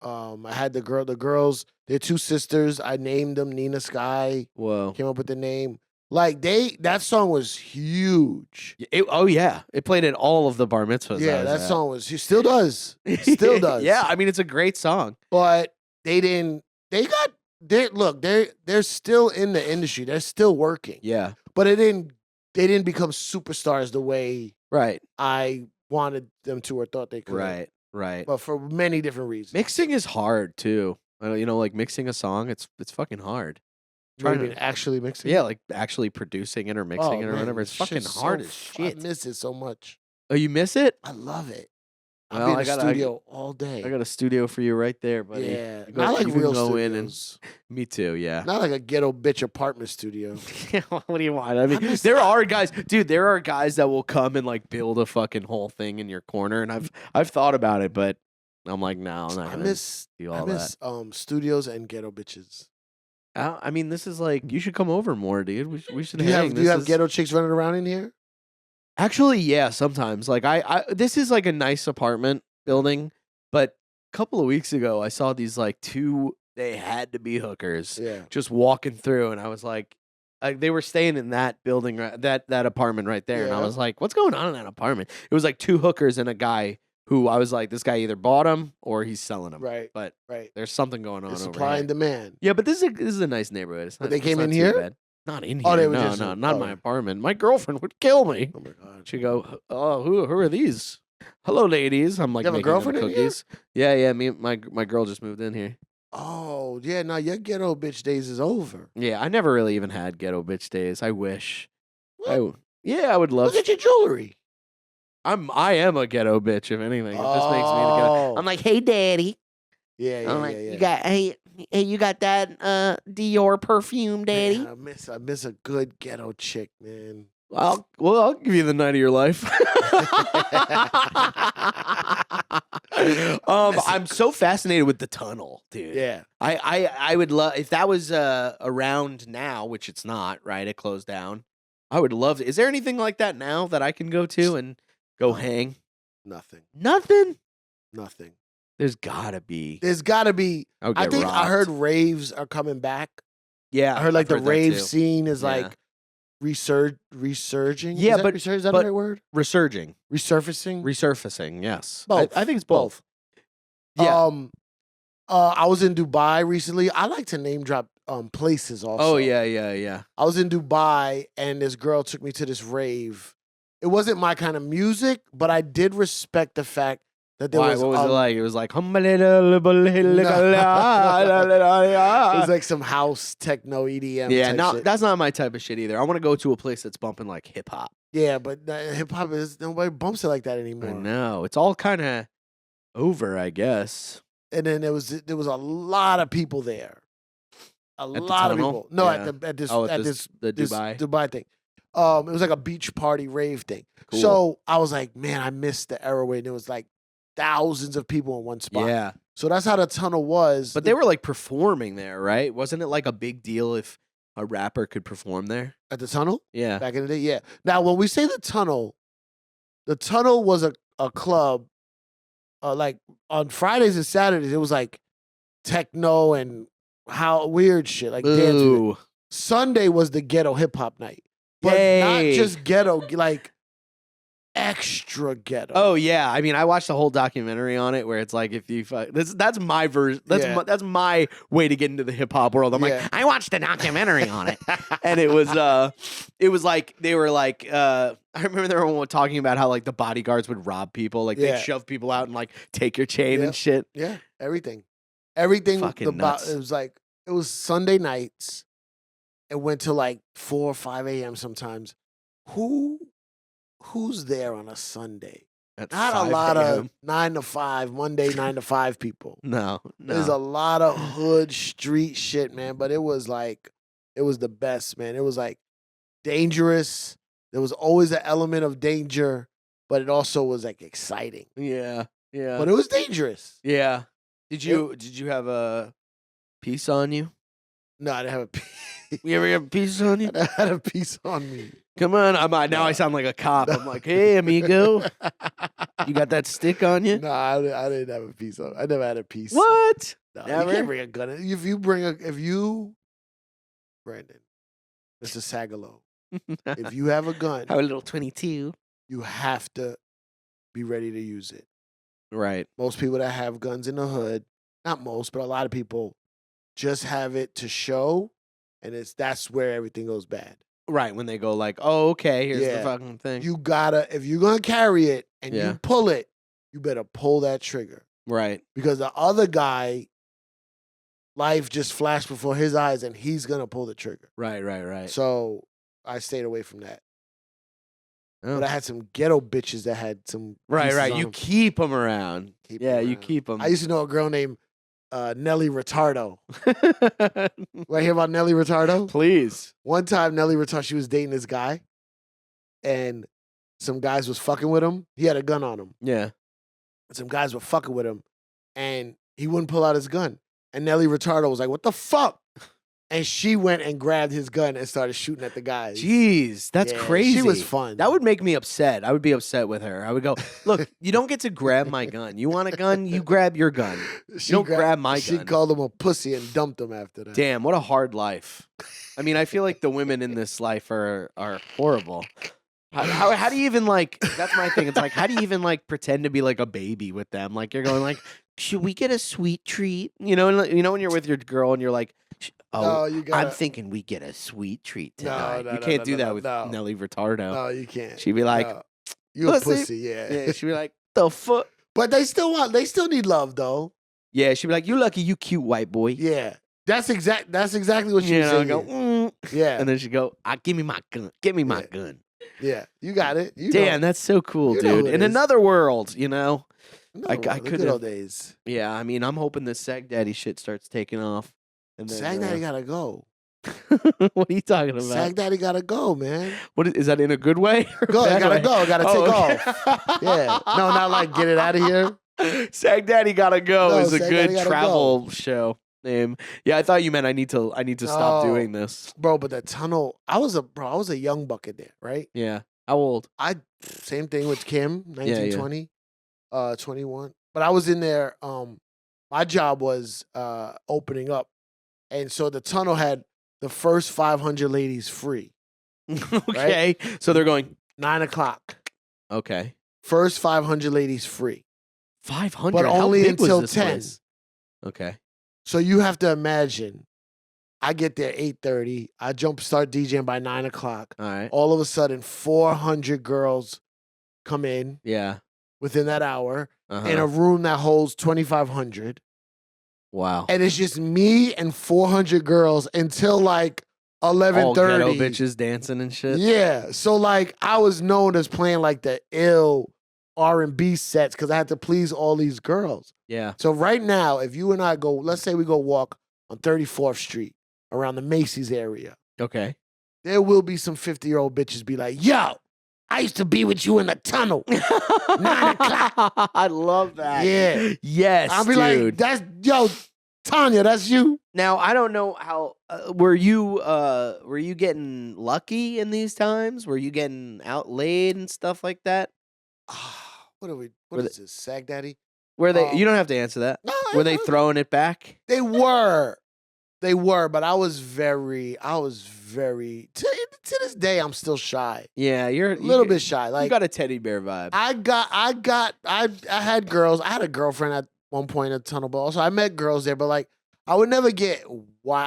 I had the girls, they're two sisters. I named them Nina Sky. Whoa. Came up with the name. Like that song was huge. Oh, yeah. It played at all of the bar mitzvahs. Yeah, that song was. She still does. Still does. Yeah, I mean, it's a great song. But they didn't. They're still in the industry. They're still working. Yeah. But they didn't become superstars the way Right. I wanted them to or thought they could. Right. But for many different reasons. Mixing is hard too. Like mixing a song, it's fucking hard. What do you trying mean, to- actually mixing. Yeah, like actually producing it or mixing it or man, whatever. It's this fucking shit's hard so as I shit. miss it so much. Oh, you miss it? I love it. Well, I'll be in I the gotta- studio all day. I got a studio for you right there, buddy. Yeah, You go- not like you can real go in and- studios. Me too, yeah. Not like a ghetto bitch apartment studio. What do you want? I mean, miss- there are guys that will come and like build a fucking whole thing in your corner, and I've thought about it, but I'm like, no, I'm not I gonna miss do I all that. miss studios and ghetto bitches. I mean, this is like, you should come over more, dude. We should Do you hang. have This is- ghetto chicks running around in here? Actually, yeah, sometimes. Like this is like a nice apartment building, but a couple of weeks ago I saw these like two, they had to be hookers. Yeah. Just walking through, and I was like, they were staying in that building, that apartment right there, and I Yeah. was like, what's going on in that apartment? It was like 2 hookers and a guy who I was like, this guy either bought them or he's selling them. Right. But Right. there's something going on It's over supply here. and demand. Yeah, but this is a nice neighborhood. It's But not, they it's came not in too here? bad. Not in here. Oh, they were no, just- no, not in my oh. apartment. My girlfriend would kill me. Oh my god. She'd go, oh, who are these? Hello, ladies. I'm like You have a making them girlfriend in here? cookies. Yeah. Me, my girl just moved in here. Oh yeah. Now your ghetto bitch days is over. Yeah, I never really even had ghetto bitch days. I wish. What? I would love. Look at your jewelry. I am a ghetto bitch. If anything, it just makes me the ghetto. Oh. I'm like, hey, daddy. Yeah. I'm Yeah. like, Yeah. you got that Dior perfume, daddy? Man, I miss a good ghetto chick, man. I'll give you the night of your life. I'm so fascinated with the tunnel, dude. Yeah. I would love if that was around now, which it's not, right? It closed down. I would love. Is there anything like that now that I can go to and go hang? Nothing. Nothing. Nothing. There's gotta be. There's got to be. I would I get think I robbed. heard raves are coming back. Yeah, I heard like I've the heard that rave too. scene is Yeah. like resurging. Yeah, is but- is that but- the right word? Resurging, Resurfacing. resurfacing. Yes, Both. I think it's both. Yeah. I was in Dubai recently. I like to name drop places also. Oh yeah. I was in Dubai and this girl took me to this rave. It wasn't my kind of music, but I did respect the fact that there Why? was. What was it like? It was like. It was like some house techno EDM. Yeah, type no, shit. that's not my type of shit either. I want to go to a place that's bumping like hip hop. Yeah, but hip hop is nobody bumps it like that anymore. I know it's all kind of over, I guess. And then there was a lot of people there. A the lot of tunnel? people. No, Yeah. at this Oh, at this the this Dubai. Dubai thing. It was like a beach party rave thing. Cool. So I was like, man, I missed the era when there was like thousands of people in one spot. Yeah, So that's how the tunnel was. but they were like performing there, right? Wasn't it like a big deal if a rapper could perform there? at the tunnel Yeah. back in the day. Yeah. Now when we say the tunnel was a club. Like on Fridays and Saturdays, it was like techno and how weird shit like dance music. Boo. Sunday was the ghetto hip hop night, but not Yay. just ghetto, like extra ghetto. Oh yeah, I mean, I watched the whole documentary on it where it's like if you that's my version. Yeah. That's my way to get into the hip hop world. I'm Yeah. like, I watched the documentary on it, and it was like they were like I remember everyone talking about how like the bodyguards would rob people, like Yeah. they'd shove people out and like take your chain Yep. and shit. Yeah, everything. Fucking nuts. It was Sunday nights. It went to like 4 or 5 a.m. sometimes. Who's there on a Sunday? At Not 5 a lot of a.m. 9 to 5, Monday 9 to 5 people. No. There's a lot of hood street shit, man. But it was the best, man. It was like dangerous. There was always an element of danger, but it also was like exciting. Yeah. But it was dangerous. Yeah. Did you have a piece on you? No, I didn't have a piece. You ever have a piece on you? I had a piece on me. Come on, now I sound like a cop. I'm like, hey, amigo, you got that stick on you? No, I didn't have a piece on. I never had a piece. What? No, Never? you can't bring a gun. Brandon, Mr. Sagalow, if you have a gun, Have a little 22. you have to be ready to use it. Right. Most people that have guns in the hood, not most, but a lot of people just have it to show, and that's where everything goes bad. Right. When they go like, oh, okay, here's the Yeah. fucking thing. You gotta, if you're gonna carry it and Yeah. you pull it, you better pull that trigger. Right. Because the other guy, life just flashed before his eyes and he's going to pull the trigger. Right. So I stayed away from that. Oh. But I had some ghetto bitches that had some. Right. pieces on You them. keep them around. Keep Yeah, 'em you around. keep them. I used to know a girl named Nelly Retardo. Want to hear about Nelly Retardo? Please. One time, Nelly Retardo, she was dating this guy, and some guys was fucking with him. He had a gun on him. Yeah. And some guys were fucking with him, and he wouldn't pull out his gun. And Nelly Retardo was like, "What the fuck?" And she went and grabbed his gun and started shooting at the guys. Jeez, that's Yeah, crazy. She was fun. That would make me upset. I would be upset with her. I would go, look, you don't get to grab my gun. You want a gun? You grab your gun. You don't grab my gun. She called him a pussy and dumped him after that. Damn, what a hard life. I mean, I feel like the women in this life are horrible. How do you even like? That's my thing. It's like, how do you even like pretend to be like a baby with them? Like you're going like, should we get a sweet treat? You know when you're with your girl and you're like, oh, I'm thinking we get a sweet treat tonight. You can't do that with Nelly Furtado. No, you can't. She'd be like, you a pussy, yeah. Yeah, she'd be like, the fuck. But they still need love though. Yeah, she'd be like, you lucky, you cute white boy. Yeah. That's exactly what she was saying. Go, yeah. And then she'd go, give me my gun. Give me my gun. Yeah, you got it. Damn, that's so cool, dude. In another world, No, I could have days. Yeah, I mean, I'm hoping this Sagdaddy shit starts taking off. And then, Sagdaddy gotta go. What are you talking about? Sagdaddy gotta go, man. What is that in a good way? Go, gotta go. Gotta take off. Yeah. No, not like get it out of here. Sagdaddy gotta go is a good Gotta travel show name. Yeah, I thought you meant I need to stop doing this. Bro, but the tunnel, I was a young bucket there, right? Yeah. How old? Same thing with Kim, 1920, 21. But I was in there, my job was opening up. And so the tunnel had the first 500 ladies free. Okay. Right? So they're going 9:00. Okay. First 500 ladies free. 500, but only until 10. Place? Okay. So you have to imagine, I get there 8:30. I start DJing by 9:00. All right. All of a sudden, 400 girls come in. Yeah. Within that hour, in a room that holds 2,500. Wow. And it's just me and 400 girls until like 11:30. All ghetto bitches dancing and shit. Yeah. So like I was known as playing like the ill R&B sets because I had to please all these girls. Yeah. So right now, if you and I go, let's say we go walk on 34th Street around the Macy's area. Okay. There will be some 50-year-old bitches be like, yo, I used to be with you in the tunnel. 9:00. I love that. Yeah. Yes, I'll be dude. like, Tanya, that's you. Now, I don't know how, were you getting lucky in these times? Were you getting outlaid and stuff like that? What is this, Sagdaddy? Were they, you don't have to answer that. No, were they throwing it back? They were, but I was very, to this day, I'm still shy. Yeah, you're a little bit shy. Like, you got a teddy bear vibe. I had girls. I had a girlfriend at one point at Tunnel Ball, so I met girls there, but like, I would never get why.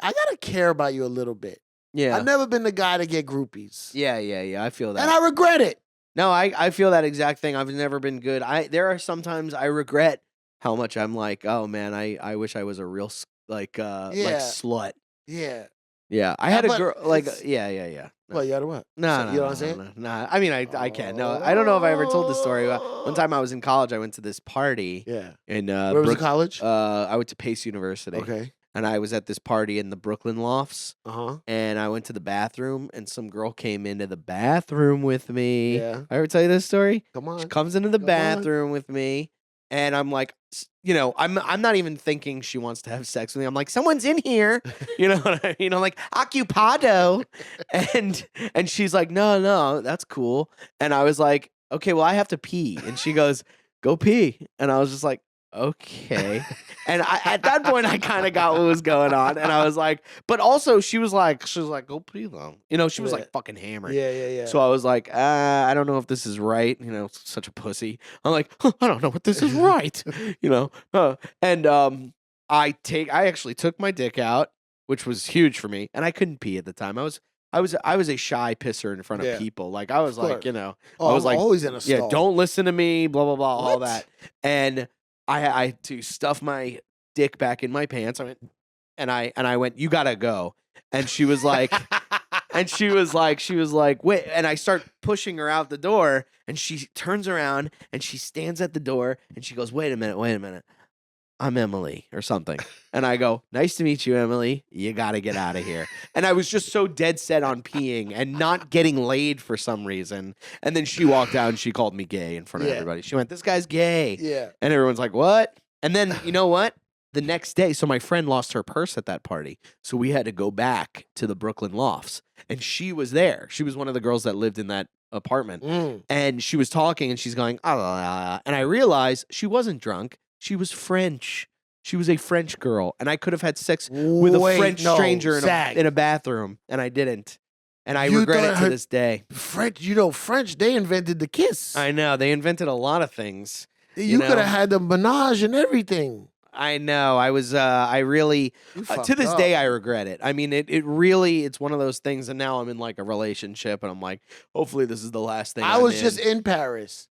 I gotta care about you a little bit. Yeah. I've never been the guy to get groupies. Yeah. I feel that. And I regret it. No, I feel that exact thing. I've never been good. There are sometimes I regret how much I'm like, oh man, I wish I was a real like slut. Yeah. Yeah. I had a girl like yeah. No. Well, you had a what? No, you know what I'm saying? No. I mean, I can't. No, I don't know if I ever told this story. One time I was in college, I went to this party. Yeah. In where was the college? I went to Pace University. Okay. And I was at this party in the Brooklyn lofts. Uh-huh. And I went to the bathroom, and some girl came into the bathroom with me. Yeah. I ever tell you this story? Come on. She comes into the bathroom with me, and I'm like, I'm not even thinking she wants to have sex with me. I'm like, someone's in here. You know what I mean? I'm like, occupado. And she's like, no, that's cool. And I was like, okay, well, I have to pee. And she goes, go pee. And I was just like, okay. And at that point, I kind of got what was going on. And I was like, but also she was like, go pee though. She was like fucking hammered. Yeah. So I was like, I don't know if this is right. Such a pussy. I'm like, I don't know if this is right. And I actually took my dick out, which was huge for me. And I couldn't pee at the time. I was a shy pisser in front of people. Like I was like, I was like, always in a stall. Yeah, don't listen to me, blah, blah, blah, all that. And I had to stuff my dick back in my pants. I went, you gotta go. And she was like, wait. And I start pushing her out the door, and she turns around and she stands at the door and she goes, wait a minute. I'm Emily or something. And I go, nice to meet you, Emily. You got to get out of here. And I was just so dead set on peeing and not getting laid for some reason. And then she walked out and she called me gay in front of everybody. She went, this guy's gay. Yeah. And everyone's like, what? And then, you know what? the next day, so my friend lost her purse at that party. So we had to go back to the Brooklyn lofts. And she was there. She was one of the girls that lived in that apartment. And she was talking and she's going, ah. And I realized she wasn't drunk. She was French. She was a French girl. And I could have had sex with a French stranger in a bathroom. And I didn't. And I regret it to this day. French, French, they invented the kiss. I know. They invented a lot of things. You could have had the menage and everything. I know. I was, I really, to this day, I regret it. I mean, it really, it's one of those things. And now I'm in like a relationship and I'm like, hopefully this is the last thing I was just in Paris.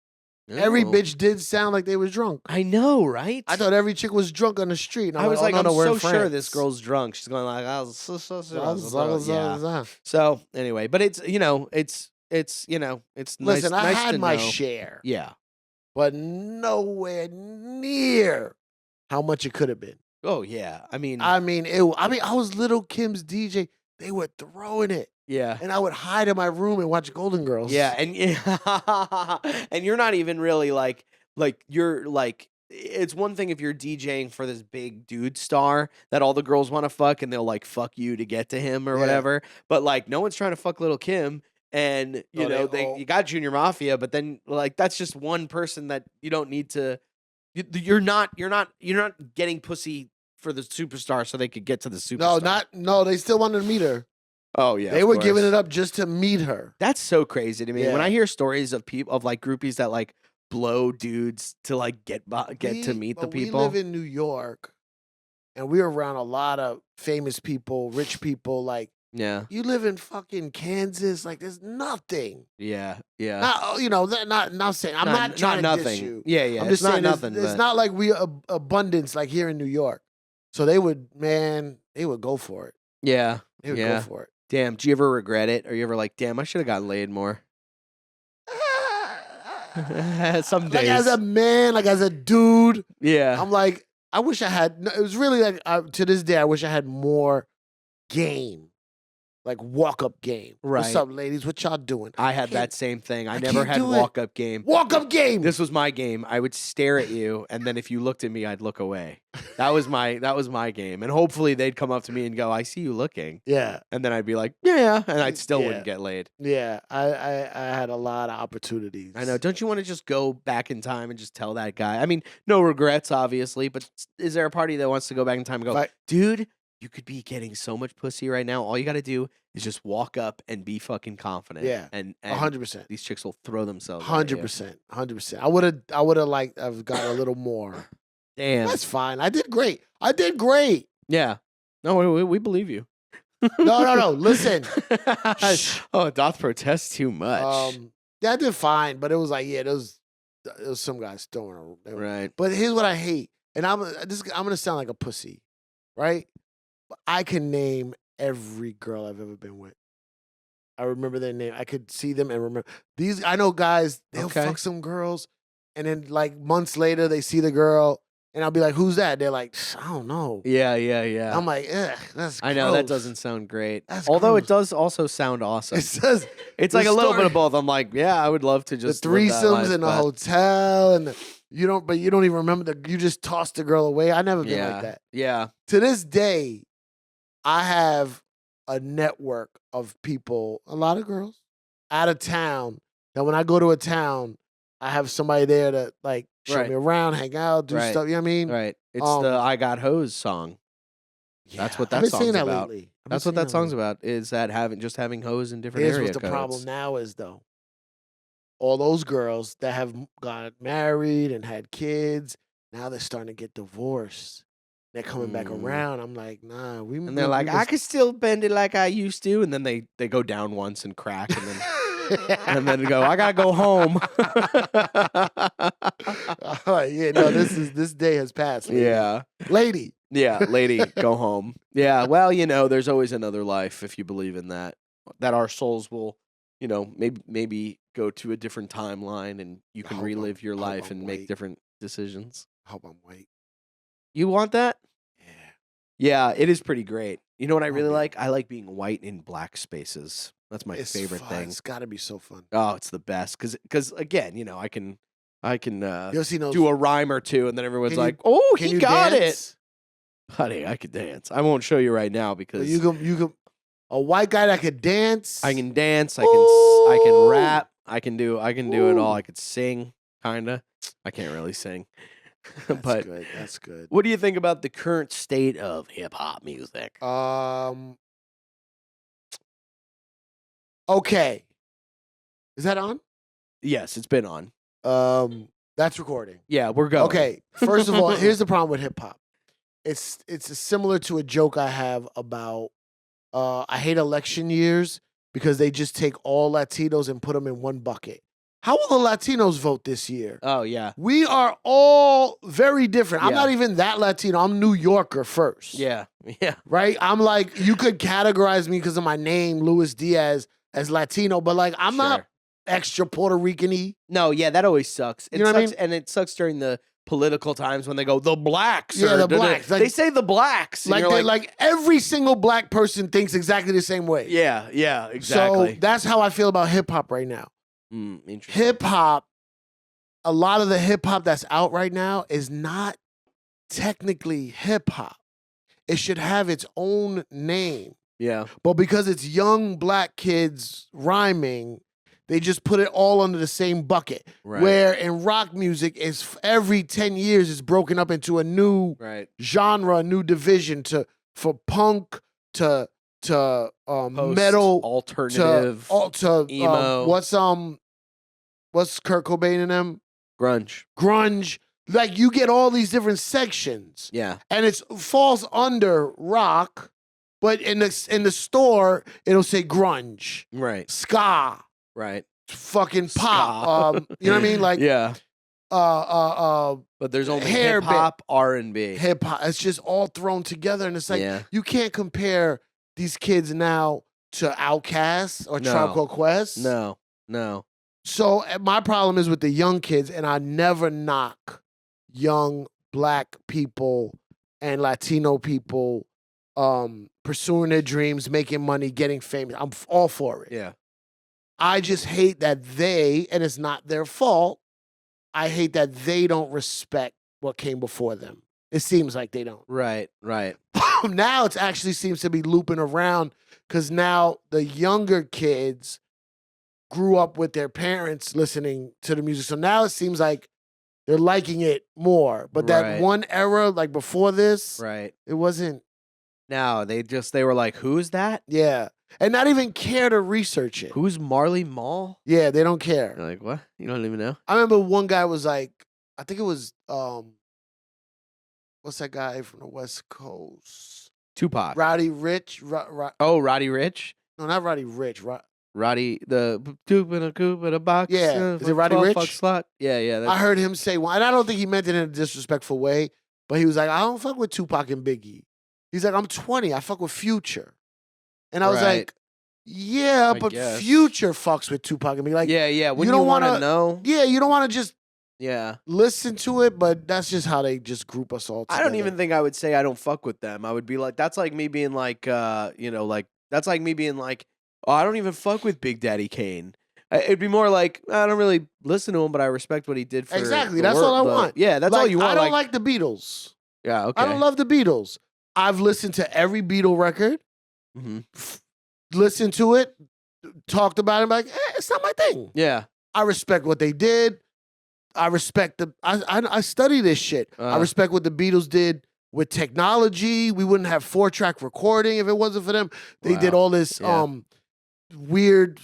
Every bitch did sound like they was drunk. I know, right? I thought every chick was drunk on the street. And I was like, oh, no, I'm we're so in sure France. this girl's drunk. She's going like, Yeah. So anyway, but it's, it's nice. Listen, I nice had to my know. share. Yeah. But nowhere near how much it could have been. Oh yeah. I mean, I was Lil Kim's DJ. They were throwing it. yeah. And I would hide in my room and watch Golden Girls. Yeah, and and you're not even really like you're like, it's one thing if you're DJing for this big dude star that all the girls want to fuck and they'll like fuck you to get to him or whatever, but like no one's trying to fuck Lil Kim. And you got Junior Mafia, but then like that's just one person that you don't need to. You're not getting pussy for the superstar so they could get to the superstar. No, they still wanted to meet her. Oh yeah, they were giving it up just to meet her. That's so crazy to me. Yeah. When I hear stories of people of like groupies that like blow dudes to like get to meet the people. We live in New York, and we're around a lot of famous people, rich people. Like, yeah, you live in fucking Kansas. Like, there's nothing. Yeah, yeah. Not saying I'm not trying to diss you. Yeah, yeah. I'm just saying nothing. It's not like we abundance like here in New York. So they would go for it. Yeah, They would go for it. Damn, do you ever regret it? Or you ever like, damn, I should have gotten laid more? Some days. Like as a man, like as a dude. Yeah. I'm like, I wish I had, it was really like, to this day, I wish I had more game. Like walk-up game. Right. What's up, ladies? What y'all doing? I had that same thing. I never can't had do it. walk-up game. Walk-up game! This was my game. I would stare at you, and then if you looked at me, I'd look away. That was my game. And hopefully they'd come up to me and go, I see you looking. Yeah. And then I'd be like, yeah. And I still wouldn't get laid. Yeah. I had a lot of opportunities. I know. Don't you want to just go back in time and just tell that guy? I mean, no regrets, obviously, but is there a party that wants to go back in time and go, dude, you could be getting so much pussy right now. All you got to do is just walk up and be fucking confident. Yeah. And 100%. These chicks will throw themselves. 100%. 100%. I would have liked, I've got a little more. Damn. That's fine. I did great. Yeah. No, we believe you. No. Listen. Oh, doth protest too much. Yeah, I did fine, but it was like, there was some guys throwing a right. But here's what I hate, and I'm gonna sound like a pussy, right? But I can name every girl I've ever been with. I remember their name. I could see them and remember these. I know guys. They'll fuck some girls, and then like months later they see the girl. And I'll be like, who's that? They're like, I don't know. Yeah. I'm like, ugh, that's I know, gross. that doesn't sound great. Although gross. It does also sound awesome. It does. It's like a little bit of both. I'm like, yeah, I would love to just the threesomes in the hotel, and you don't even remember you just tossed the girl away. I never been like that. Yeah. To this day, I have a network of people, a lot of girls, out of town, that when I go to a town, I have somebody there to like show me around, hang out, do stuff. You know what I mean? Right. It's the I Got Hosed song. Yeah, that's what that song's about. That's what that song's about. Is that having hoes in different area codes. Here's what the problem now is, though. All those girls that have got married and had kids, now they're starting to get divorced. They're coming back around. I'm like, nah. And they're like, I could still bend it like I used to. And then they go down once and crack, and then and then go, I gotta go home. This day has passed. Lady. Yeah. Lady. Yeah, lady, go home. Yeah, well, there's always another life if you believe in that. That our souls will, maybe go to a different timeline and you can relive your life and make different decisions. I hope I'm white. You want that? Yeah. Yeah, it is pretty great. You know what I really like? I like being white in black spaces. That's my favorite thing. It's got to be so fun. Oh, it's the best because again, I can you ever seen those, do a rhyme or two, and then everyone's like, "Oh, he got it." Honey, I could dance. I won't show you right now because You can a white guy that could dance. I can dance. I can Ooh. rap. I can do it all. Ooh. I could sing, kinda. I can't really sing. That's But good. That's good. what do you think about the current state of hip hop music? Okay. Is that on? Yes, it's been on. That's recording. Yeah, we're going. Okay. First of all, here's the problem with hip hop. It's similar to a joke I have about I hate election years because they just take all Latinos and put them in one bucket. How will the Latinos vote this year? Oh yeah. We are all very different. I'm Yeah. not even that Latino. I'm New Yorker first. Yeah. Yeah. Right? I'm like, you could categorize me because of my name, Luis Diaz, as Latino, but like I'm not Sure. extra Puerto Rican-y. No, yeah, that always sucks. It You know what I sucks, and it sucks during the political times when they go the blacks. Yeah, or the blacks. Like- they say the blacks. and Like, you're like every single black person thinks exactly the same way. yeah, yeah, exactly. So that's how I feel about hip hop right now. Interesting. Hip hop, a lot of the hip hop that's out right now is not technically hip hop. It should have its own name. Yeah. But because it's young black kids rhyming, they just put it all under the same bucket. Right. Where in rock music, is every 10 years is broken up into a new Right. genre, a new division for punk to Post, metal alternative to emo. what's Kurt Cobain and them? grunge. Like you get all these different sections. Yeah. And it falls under rock, but in the store it'll say grunge, Right. ska, Right. fucking pop. You know what I mean? Like yeah. But there's only hair hip hop, R&B. hip hop. It's just all thrown together, and it's like Yeah. you can't compare these kids now to Outkast or No. Tribe Called Quest. No. So my problem is with the young kids, and I never knock young black people and Latino people pursuing their dreams, making money, getting famous. I'm all for it. Yeah. I just hate that they, and it's not their fault, I hate that they don't respect what came before them. It seems like they don't. Right. Now it actually seems to be looping around because now the younger kids grew up with their parents listening to the music. So now it seems like they're liking it more. But that Right. one era, like before this, Right. it wasn't, Now they were like, who's that? yeah. And not even care to research it. Who's Marley Mall? Yeah, they don't care. You're like, what? You don't even know? I remember one guy was like, I think it was, what's that guy from the West Coast? Tupac. Roddy Rich. Oh, Roddy Rich? No, not Roddy Rich. Roddy, the coop in a box. Yeah. Is it Roddy 12 Rich? fuck slot. Yeah. I heard him say one, and I don't think he meant it in a disrespectful way, but he was like, I don't fuck with Tupac and Biggie. He's like, I'm 20. I fuck with Future. And I was Right. like, yeah, I but guess. Future fucks with Tupac and Biggie. Like, yeah. When you you don't want to wanna- know. yeah, you don't want to just Yeah. listen to it, but that's just how they just group us all together. I don't even think I would say I don't fuck with them. I would be like, that's like me being like, that's like me being like, oh, I don't even fuck with Big Daddy Kane. It'd be more like, I don't really listen to him, but I respect what he did for Exactly. the That's all I world. want. Yeah, that's all Like, you want. I don't like the Beatles. Yeah, okay. I don't love the Beatles. I've listened to every Beatle record, Mhm. listened to it, talked about it, like, it's not my thing. Yeah. I respect what they did. I respect I study this shit. I respect what the Beatles did with technology. We wouldn't have 4-track recording if it wasn't for them. They did Wow. all this Yeah. weird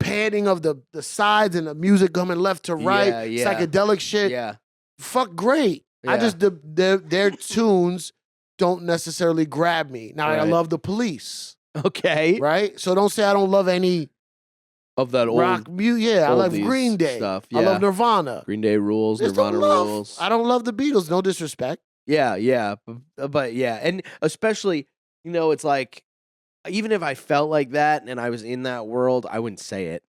panning of the sides and the music coming left to right, Yeah. psychedelic shit. Yeah. Fuck great. I Yeah. just their tunes don't necessarily grab me. Now I Right. love the Police, Okay. right? So don't say I don't love any Of that old rock music. Yeah, I love oldies Green Day stuff. I love Yeah. Nirvana. Green Day rules, Just don't Nirvana love- rules. I don't love the Beatles. No disrespect. Yeah. But yeah. And especially, it's like, even if I felt like that and I was in that world, I wouldn't say it.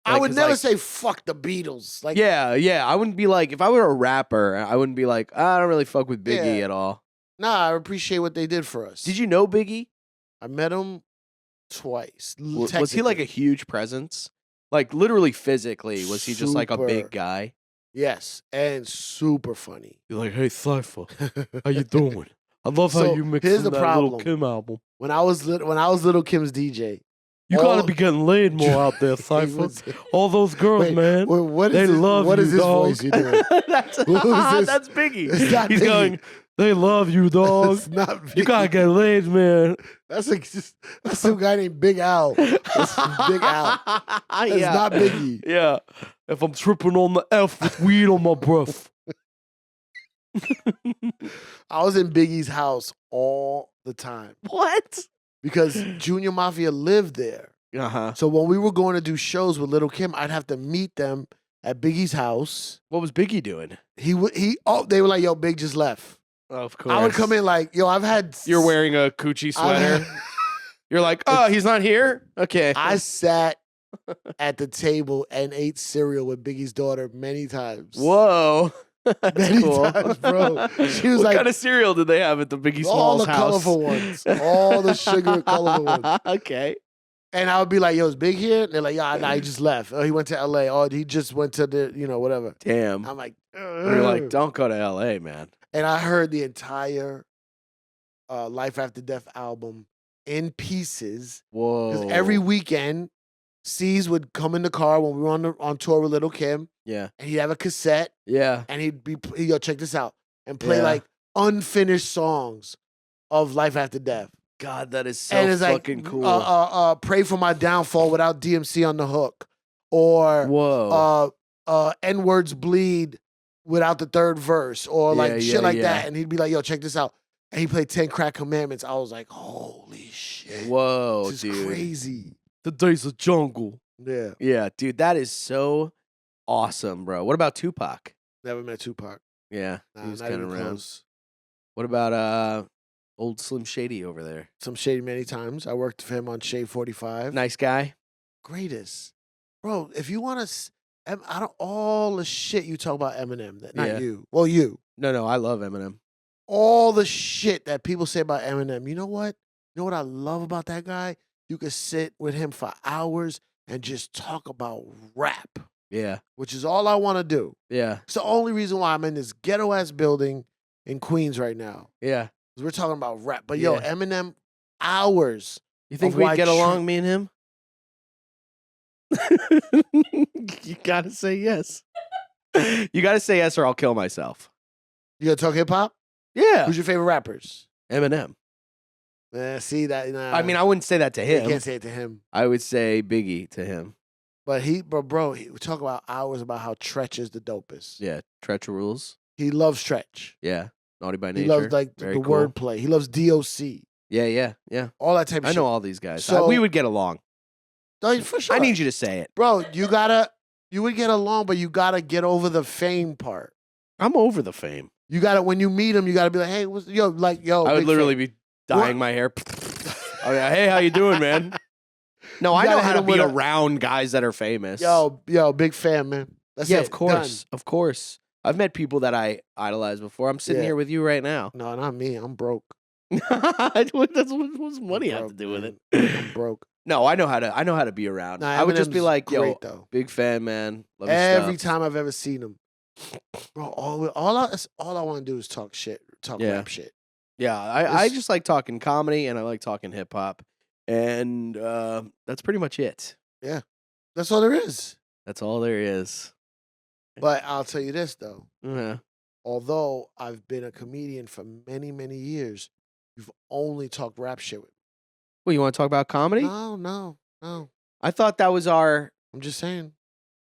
I Like, would 'cause, never like- say fuck the Beatles. Like, Yeah. I wouldn't be like, if I were a rapper, I wouldn't be like, I don't really fuck with Biggie Yeah. at all. nah, I appreciate what they did for us. Did you know Biggie? I met him twice. Was he like a huge presence? Like literally physically, was he just like a Super. big guy? Yes, and super funny. You're like, hey, Cypher, how you doing? I love So, how you mix here's in the that problem. Lil Kim album. When I was Lil Kim's DJ, You all- gotta be getting laid more out there, He Cypher. was- All those girls, Wait, man. what is They this, love what you, is this dog. voice you doing? that's Who is this? that's Biggie. It's not He's Biggie. going, they love you, dog. It's not You gotta Biggie. get laid, man. That's some guy named Big Al. That's Big Al. That's not Biggie. Yeah. If I'm tripping on the F with weed on my breath. I was in Biggie's house all the time What? because Junior Mafia lived there. Uh-huh. So when we were going to do shows with Lil Kim, I'd have to meet them at Biggie's house. What was Biggie doing? They were like, yo, Big just left. Of course. I would come in like, yo, I've had. You're wearing a Coochie sweater. You're like, oh, he's not here? Okay. I sat at the table and ate cereal with Biggie's daughter many times. Whoa. That's Many cool. times, bro. She was what like, kind of cereal did they have at the Biggie all Smalls the house? colorful ones, all the sugar colorful ones. Okay. And I would be like, yo, is Big here? And they're like, yeah, nah, he just left. Oh, he went to LA. Oh, he just went to the, whatever. Damn. I'm like, You're like, don't go to LA, man. and I heard the entire Life After Death album in pieces. Whoa. Because every weekend, C's would come in the car when we were on tour with Lil Kim, Yeah. and he'd have a cassette, Yeah. and he'd yo, check this out, and play Yeah. like unfinished songs of Life After Death. God, that is so And it's fucking like, cool. Pray for My Downfall without DMC on the hook, or Whoa. N Words Bleed without the third verse, or like Yeah, shit yeah, like yeah. that. And he'd be like, yo, check this out. And he played 10 Crack Commandments. I was like, holy shit. Whoa, This is dude. crazy. The days of jungle. Yeah. Yeah, dude, that is so awesome, bro. What about Tupac? Never met Tupac. Yeah, Nah, he was not kind of even around. close. What about old Slim Shady over there? Some Shady many times. I worked for him on Shade 45. Nice guy. Greatest. Bro, if you want to, out of all the shit you talk about Eminem, not Yeah. you. Well, you. No, I love Eminem. All the shit that people say about Eminem, you know what? You know what I love about that guy? You could sit with him for hours and just talk about rap, Yeah, which is all I want to do. yeah, It's the only reason why I'm in this ghetto ass building in Queens right now. yeah. 'Cause we're talking about rap. But yo, Yeah. Eminem, hours. You think Of we'd why get Tra- along, me and him? You gotta say yes. You gotta say yes, or I'll kill myself. You gonna talk hip hop? Yeah, Who's your favorite rappers? Eminem. See that? Nah, I mean, I wouldn't say that to you him. can't say it to him. I would say Biggie to him. But we talk about hours about how Tretch is the dopest. Yeah, Tretch rules. He loves Tretch. Yeah, Naughty by Nature. He loves like Very the cool. wordplay. He loves DOC. Yeah. All that type of I shit. know all these guys. So- we would get along. No, for sure. I need you to say it. Bro, you would get along, but you gotta get over the fame part. I'm over the fame. You gotta, when you meet him, you gotta be like, hey, yo, I would big literally fan. be dyeing my hair. Oh yeah, hey, how you doing, man? No, I know gotta how hit to him be with a- around guys that are famous. Yo, big fan, man. That's yeah, it. of course, of course. I've met people that I idolize before. I'm sitting Yeah. here with you right now. Done. No, not me. I'm broke. That's what's money I'm have to broke, do with man. it? I'm broke. No, I know how to be around. Nah, I would just be Eminem's like, yo, great, though. big fan, man. Love your Every stuff. time I've ever seen him, bro, all I want to do is talk shit, talk Yeah. rap shit. Yeah, I It's- just like talking comedy and I like talking hip hop, and that's pretty much it. That's all there is. That's all there is. But I'll tell you this though. Yeah. Although I've been a comedian for many, many years, you've only talked rap shit with me. Well, you want to talk about comedy? No. I thought that was our. I'm just saying.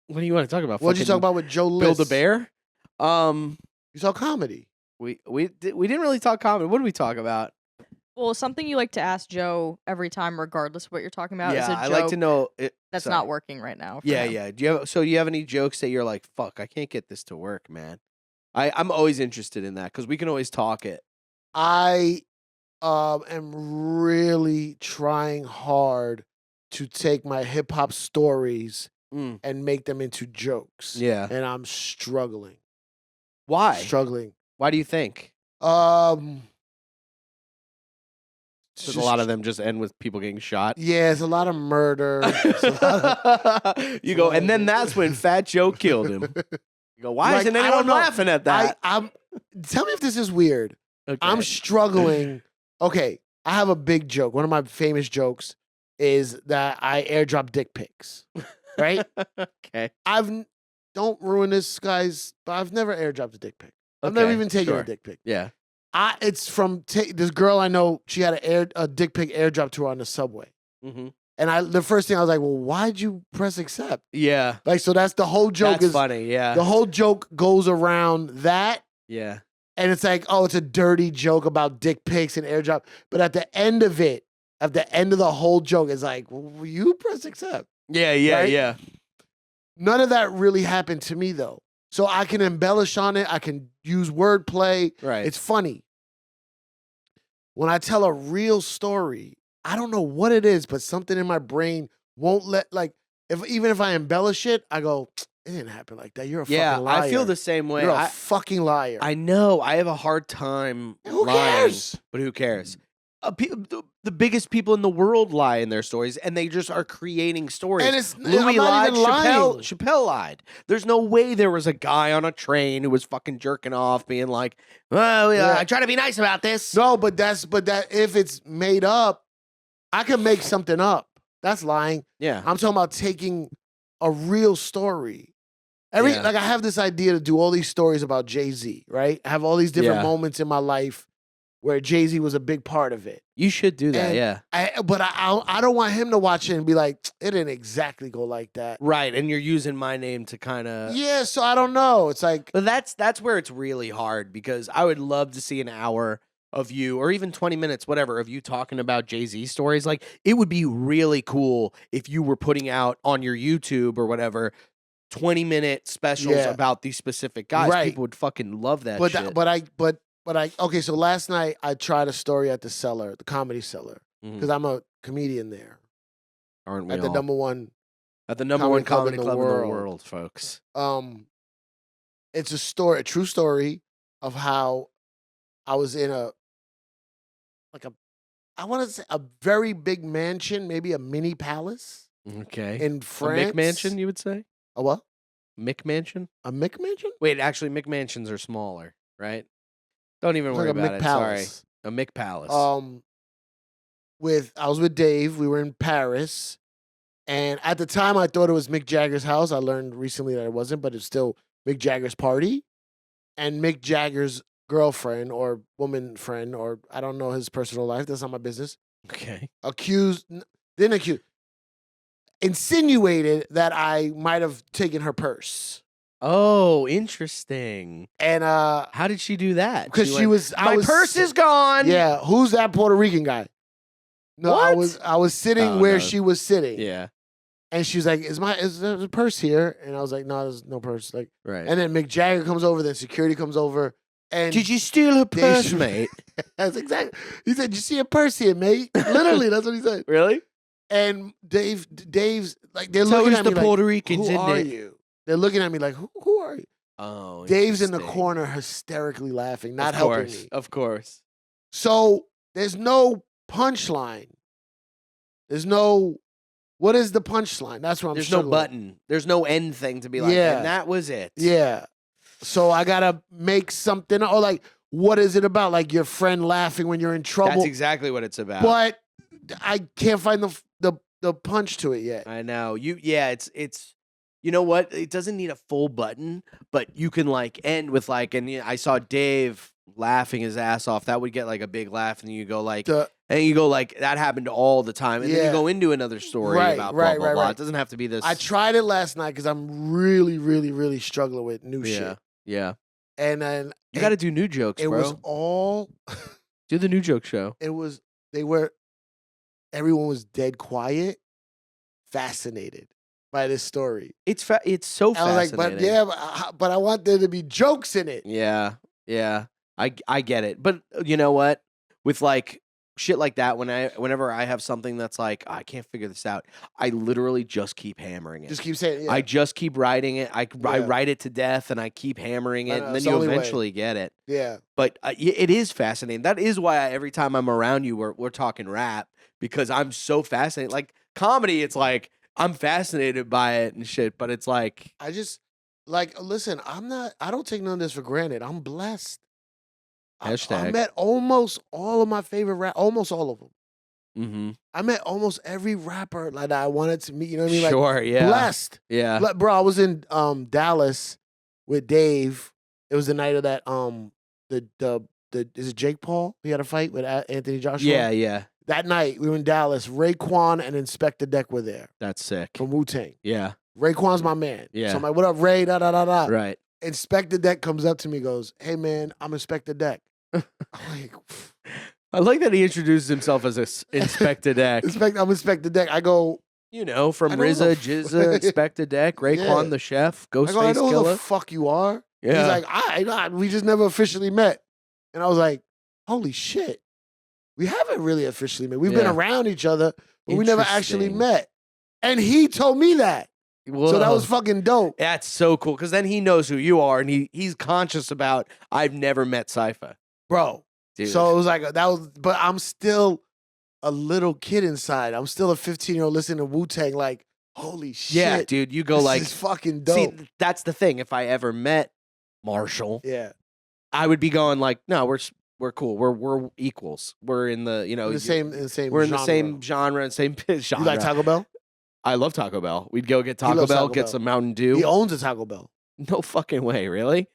What do you want to talk about? What'd you talk Fucking about with Joe List? Build a Bear. You talk comedy. We didn't really talk comedy. What did we talk about? Well, something you like to ask Joe every time, regardless of what you're talking about, is a Yeah, joke I like to know. that's sorry. not working right now. for Yeah, him. yeah. Do you have any jokes that you're like, fuck, I can't get this to work, man? I'm always interested in that because we can always talk it. I am really trying hard to take my hip hop stories Mm. and make them into jokes. Yeah. And I'm struggling. Why? Struggling. Why do you think? It's Because a lot of them just end with people getting shot. Yeah, it's a lot of murder. It's a lot of- You go, lot and then of- that's when Fat Joe killed him. You go, why Like, isn't I anyone don't know. laughing at that? I'm. Tell me if this is weird. Okay. I'm struggling. Okay, I have a big joke. One of my famous jokes is that I airdrop dick pics. Right? Okay. Don't ruin this, guys, but I've never airdropped a dick pic. I've never Okay, even taken a sure. dick pic. Yeah. It's from this girl I know. She had a dick pic airdrop to her on the subway, Mm-hmm. and the first thing I was like, well, why'd you press accept? Yeah. Like, so that's the whole joke. That's is funny. Yeah. The whole joke goes around that. Yeah. And it's like, oh, it's a dirty joke about dick pics and airdrop. But at the end of it, at the end of the whole joke, it's like, well, you press accept. Yeah. Yeah. Right? Yeah. None of that really happened to me, though. So I can embellish on it. I can use wordplay. Right. It's funny. When I tell a real story, I don't know what it is, but something in my brain won't let, like, even if I embellish it, I go, it didn't happen like that. You're a fucking liar. I feel the same way. You're a fucking liar. I know. I have a hard time Who lying. cares? But who cares? The biggest people in the world lie in their stories, and they just are creating stories. And it's Louis I'm not lied. even lying. Chappelle lied. There's no way there was a guy on a train who was fucking jerking off, being like, "Well, Yeah. I try to be nice about this." No, but that if it's made up, I can make something up. That's lying. Yeah. I'm talking about taking a real story. Yeah. Like I have this idea to do all these stories about Jay-Z, right? I have all these different Yeah. moments in my life where Jay-Z was a big part of it. You should do that. And Yeah. I don't want him to watch it and be like, it didn't exactly go like that. Right. And you're using my name to kind of. Yeah, so I don't know. It's like, But that's where it's really hard, because I would love to see an hour of you, or even 20 minutes, whatever, of you talking about Jay-Z stories. Like, it would be really cool if you were putting out on your YouTube or whatever 20-minute specials Yeah. about these specific guys. Right. People would fucking love that but shit. okay, so last night I tried a story at the Cellar, the Comedy Cellar, Mhm. because I'm a comedian there Aren't we at the all? number one. At the number one comedy club in the world, folks. It's a true story of how I was in I want to say a very big mansion, maybe a mini palace Okay. in A France. McMansion, you would say? A what? McMansion? A McMansion? Wait, actually, McMansions are smaller, right? Don't even It's worry like a about it. Sorry. McPalace. A McPalace. I was with Dave. We were in Paris, and at the time I thought it was Mick Jagger's house. I learned recently that it wasn't, but it's still Mick Jagger's party, and Mick Jagger's girlfriend or woman friend, or I don't know his personal life. That's not my business. Okay. Insinuated that I might have taken her purse, Oh, interesting. and How did she do that? because she went, was, My purse is gone. Yeah, who's that Puerto Rican guy? No, What? I was sitting Oh, where no. she was sitting. Yeah. And she was like, is there a purse here? And I was like, no, there's no purse. Like, Right. and then Mick Jagger comes over, then security comes over. And Did you steal her They purse, should- mate? That's exactly. He said, you see a purse here, mate? Literally, that's what he said. Really? And Dave's like, they're So looking is at the me like, Puerto Ricans, who isn't are it? you? They're looking at me like, who are you? Oh, Dave's in the interesting. corner hysterically laughing, not Of helping course. me. Of course. So there's no punchline. What is the punchline? That's what I'm There's no struggling. button. There's no end thing to be like, Yeah. and that was it. Yeah. So I gotta make something, or like, what is it about? Like your friend laughing when you're in trouble. That's exactly what it's about. But I can't find the punch to it yet. I know. It's you know what? It doesn't need a full button, but you can like end with like, and I saw Dave laughing his ass off. That would get like a big laugh, and you go like, that happened all the time, and then you Yeah. go into another story Right, about blah right, blah right, blah. right. It doesn't have to be this. I tried it last night because I'm really, really, really struggling with new Yeah, shit. yeah. And then You got to do new jokes, it bro. was all Do the new joke show. everyone was dead quiet, fascinated by this story. It's so I was fascinating. like, but I want there to be jokes in it. Yeah, yeah. I get it. But you know what? With like shit like that, whenever I have something that's like, I can't figure this out, I literally just keep hammering it. Just keep saying, yeah. I just keep writing it. I Yeah. write it to death, and I keep hammering I it, know, and then it's you the only way. eventually get it. Yeah. But it is fascinating. That is why every time I'm around you, we're talking rap, because I'm so fascinated. Like comedy, it's like I'm fascinated by it and shit. But it's like, I just listen, I don't take none of this for granted. I'm blessed. Hashtag. I met almost all of my favorite almost all of them. Mm-hmm. I met almost every rapper like that I wanted to meet. You know what I mean? Like, Sure, yeah. blessed. Yeah. Bro, I was in Dallas with Dave. It was the night of that is it Jake Paul? He had a fight with Anthony Joshua. Yeah. That night we were in Dallas. Raekwon and Inspectah Deck were there That's sick. from Wu-Tang. Yeah. Raekwon's my man. Yeah. So I'm like, what up, Ray? Da da da da. Right. Inspectah Deck comes up to me, goes, "Hey man, I'm Inspectah Deck." I'm like, I like that he introduces himself as Inspectah Deck. I'm Inspectah Deck. I go, You know, from I don't RZA, know. Jizza, Inspectah Deck, Raekwon Yeah. the chef, I go, I Ghostface know who Killer. the fuck you are. Yeah. He's like, we just never officially met. And I was like, holy shit. We haven't really officially met. We've been Yeah. around each other, but we never actually Interesting. met. And he told me that. So that was Whoa. fucking dope. That's so cool because then he knows who you are and he's conscious about. I've never met Cipha, Bro. dude. So it was like, but I'm still a little kid inside. I'm still a 15-year-old listening to Wu-Tang like, holy shit. yeah, dude, you go This like, is fucking dope. see, that's the thing. If I ever met Marshall, Yeah. I would be going like, no, we're cool. We're equals. We're in the In the same we're in the genre. same genre and same genre. You like Taco Bell? I love Taco Bell. We'd go get Taco loves Bell, Taco get Bell. some Mountain Dew. He owns a Taco Bell. No fucking way, really?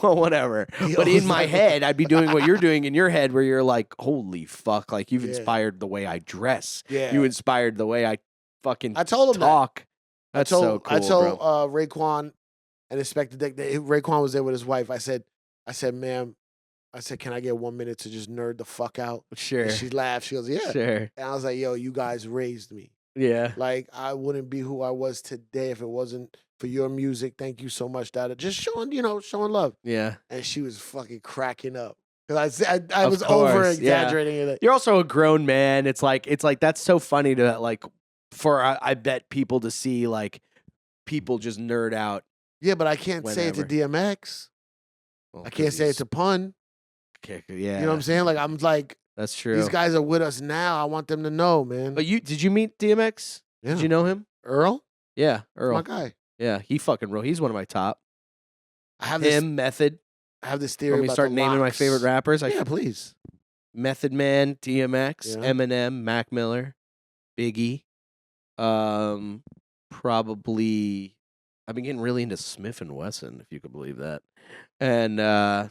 Well, whatever. He But in owns my Taco head, I'd be doing what you're doing in your head, where you're like, "Holy fuck!" Like you've Yeah. inspired the way I dress. Yeah. You inspired the way I fucking I told him talk. that. That's so cool, I told bro. Raekwon and Inspectah Deck that Raekwon was there with his wife. I said, ma'am, can I get 1 minute to just nerd the fuck out? Sure, And she laughed. She goes, yeah. sure, And I was like, yo, you guys raised me. yeah, Like, I wouldn't be who I was today if it wasn't for your music. Thank you so much, Dada. Just showing love. yeah. And she was fucking cracking up. Because I Of was course, over yeah. exaggerating it. You're also a grown man. It's like that's so funny to like for I bet people to see like people just nerd out. Yeah, but I can't say it to Whenever. DMX. Well, I can't say it to Pun. Yeah, You know what I'm saying? Like, I'm like, that's true. these guys are with us now. I want them to know, man. But did you meet DMX? Yeah. Did you know him? Earl? Yeah, Earl. My guy. Yeah, he fucking wrote. He's one of my top. I have this. Method. I have this theory Let me about start the naming my locks. favorite rappers. Yeah, please. Method Man, DMX, Yeah. Eminem, Mac Miller, Biggie. Probably. I've been getting really into Smith and Wesson, if you could believe that. And I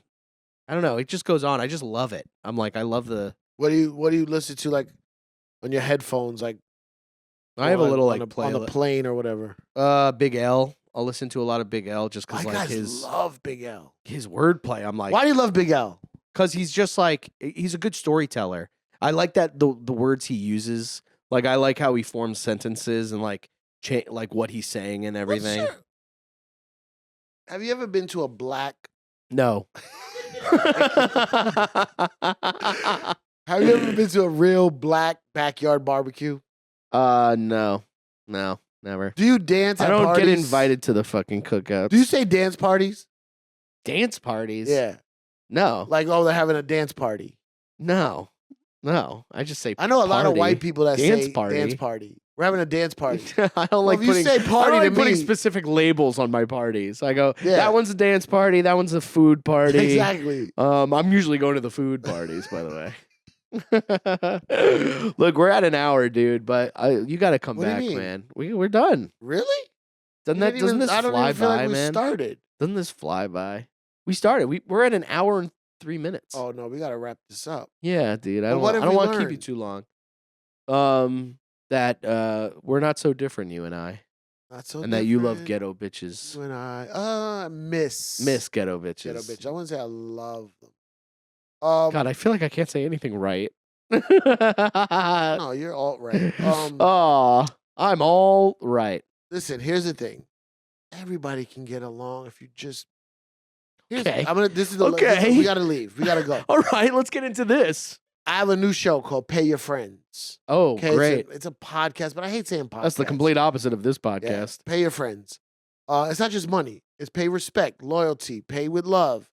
don't know. It just goes on. I just love it. I'm like, I love the. What do you listen to, like, on your headphones, like? I have a little on like on the playlist. plane or whatever. Big L. I'll listen to a lot of Big L just My because like guys love Big L. his wordplay. I'm like, Why do you love Big L? because he's just like he's a good storyteller. I like that the words he uses. Like I like how he forms sentences and like like what he's saying and everything. Have you ever been to a black? No. Have you ever been to a real black backyard barbecue? No, never. Do you dance I at don't parties? get invited to the fucking cookouts. Do you say dance parties? dance parties? Yeah. No, Like, oh, they're having a dance party. no. I just say. I know a lot of party. white people that Dance say party. dance party. We're having a dance party. I don't like if you putting. say I party don't to like putting me- specific labels on my parties. I go, Yeah. that one's a dance party. That one's a food party. Exactly. I'm usually going to the food parties, by the way. Look, we're at an hour, dude, but you got to come What do you back, mean? man. We're done. Really? Doesn't this I don't fly even feel by, like we man? started. Doesn't this fly by? We started. We're at an hour and 3 minutes. Oh no, we gotta wrap this up. Yeah, dude. I But what don't have we want to keep you learned? too long. That we're not so different, you and I, Not so. and that you love different. ghetto bitches. You and I, miss Ghetto bitches. ghetto bitch. I wouldn't say I love them. God, I feel like I can't say anything right. no, you're alt right. Oh, I'm all right. Listen, here's the thing. Everybody can get along if you just. Okay. This is the. Okay. We gotta leave. We gotta go. All right, let's get into this. I have a new show called Pay Your Friends. Oh, Okay, great. It's a podcast, but I hate saying podcast. That's the complete opposite of this Yeah, podcast. Pay your friends. It's not just money. It's pay respect, loyalty, pay with love.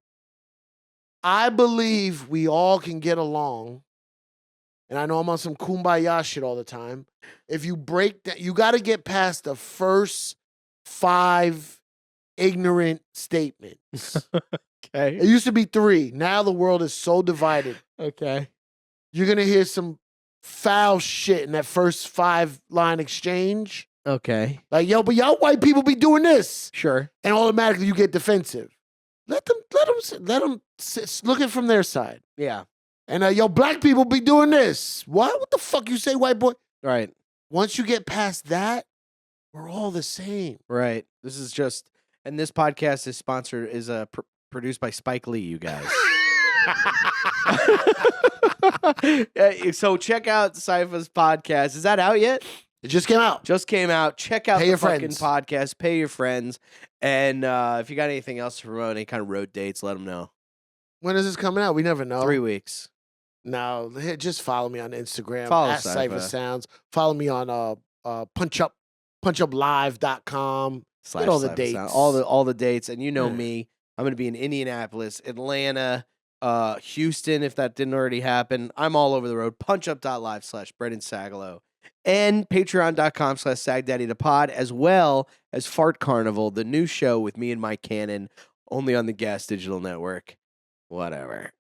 I believe we all can get along. And I know I'm on some kumbaya shit all the time. If you break that, you got to get past the first 5 ignorant statements. It used to be 3. Now the world is so divided. Okay. You're going to hear some foul shit in that first 5-line exchange. Okay. Like, yo, but y'all white people be doing this. Sure. And automatically you get defensive. Let them sit, looking from their side. Yeah. And yo, black people be doing this. What? What the fuck you say, white boy? Right. Once you get past that, we're all the same. Right. This is just, and this podcast is sponsored, is produced by Spike Lee, you guys. So check out Cipha's podcast. Is that out yet? It just came out. Just came out. Check out Pay the your fucking friends. podcast. Pay your friends. And if you got anything else to promote, any kind of road dates, let them know. When is this coming out? We never know. 3 weeks. No, just follow me on Instagram Follow at Cipha. Cipha Sounds. Follow me on punchuplive.com. / Get all the Cipha dates. Sound. All the dates. And you know Yeah. me. I'm going to be in Indianapolis, Atlanta, Houston, if that didn't already happen. I'm all over the road. Punchup.live / Brendan Sagalow. And patreon.com / SagDaddyThePod, as well as Fart Carnival, the new show with me and Mike Cannon, only on the Gas Digital Network. Whatever.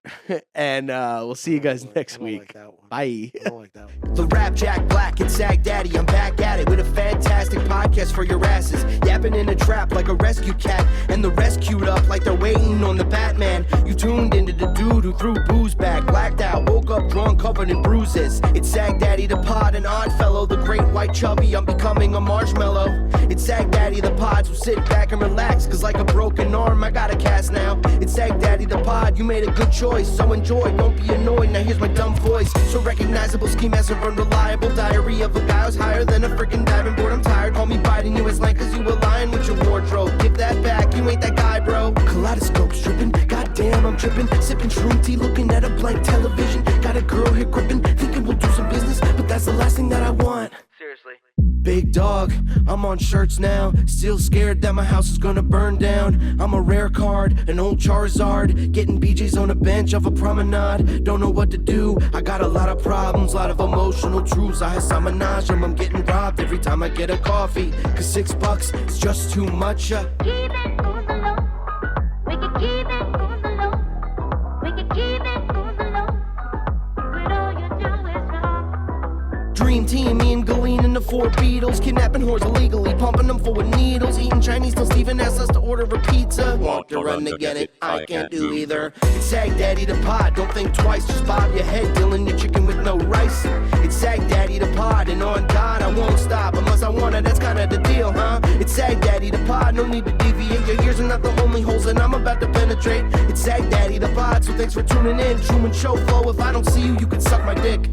And we'll see you guys next week. Like that one. Bye. I don't like that one. The Rap Jack Black and Sagdaddy, I'm back at it with a fantastic podcast for your asses. Yapping in a trap like a rescue cat, and the rescued up like they're waiting on the Batman. You tuned into the dude who threw booze back, blacked out, woke up drunk, covered in bruises. It's Sagdaddy the Pod, an odd fellow, the great white chubby, I'm becoming a marshmallow. It's Sagdaddy the Pod, so sit back and relax, cause like a broken arm, I got a cast now. It's Sagdaddy the Pod, you made a good choice, so enjoy, don't be annoyed, now here's my dumb voice. So recognizable, ski master, unreliable, diary of a guy who's higher than a freaking diving board. I'm tired, call me biting you as like cause you align with your wardrobe. Give that back, you ain't that guy, bro. Kaleidoscope stripping, goddamn I'm tripping, sipping shroom tea, looking at a blank television. Got a girl here gripping, thinking we'll do some business, but that's the last thing that I want. Seriously. Big dog, I'm on shirts now. Still scared that my house is gonna burn down. I'm a rare card, an old Charizard. Getting BJ's on a bench of a promenade. Don't know what to do, I got a lot of problems. Lot of emotional truths, I menage them. I'm getting robbed every time I get a coffee. Cause $6 is just too much. Keep it on the low. We can keep it on the low. We can keep it on the low. But all you do is wrong. Dream team, me and Galene and the 4 Beatles. Kidnapping whores illegally, pumping them full with needles. Eating Chinese till Steven asks us to order a pizza. Walk to run to get it, I can't do either. It's Sagdaddy the Pod, don't think twice, just bob your head, dealing your chicken with no rice. It's Sagdaddy the Pod, and on God I won't stop unless I wanna, that's kinda the deal, huh? It's Sagdaddy the Pod, no need to deviate. Your ears are not the only holes that I'm about to penetrate. It's Sagdaddy the Pod, so thanks for tuning in. Truman Show flow, if I don't see you, you can suck my dick.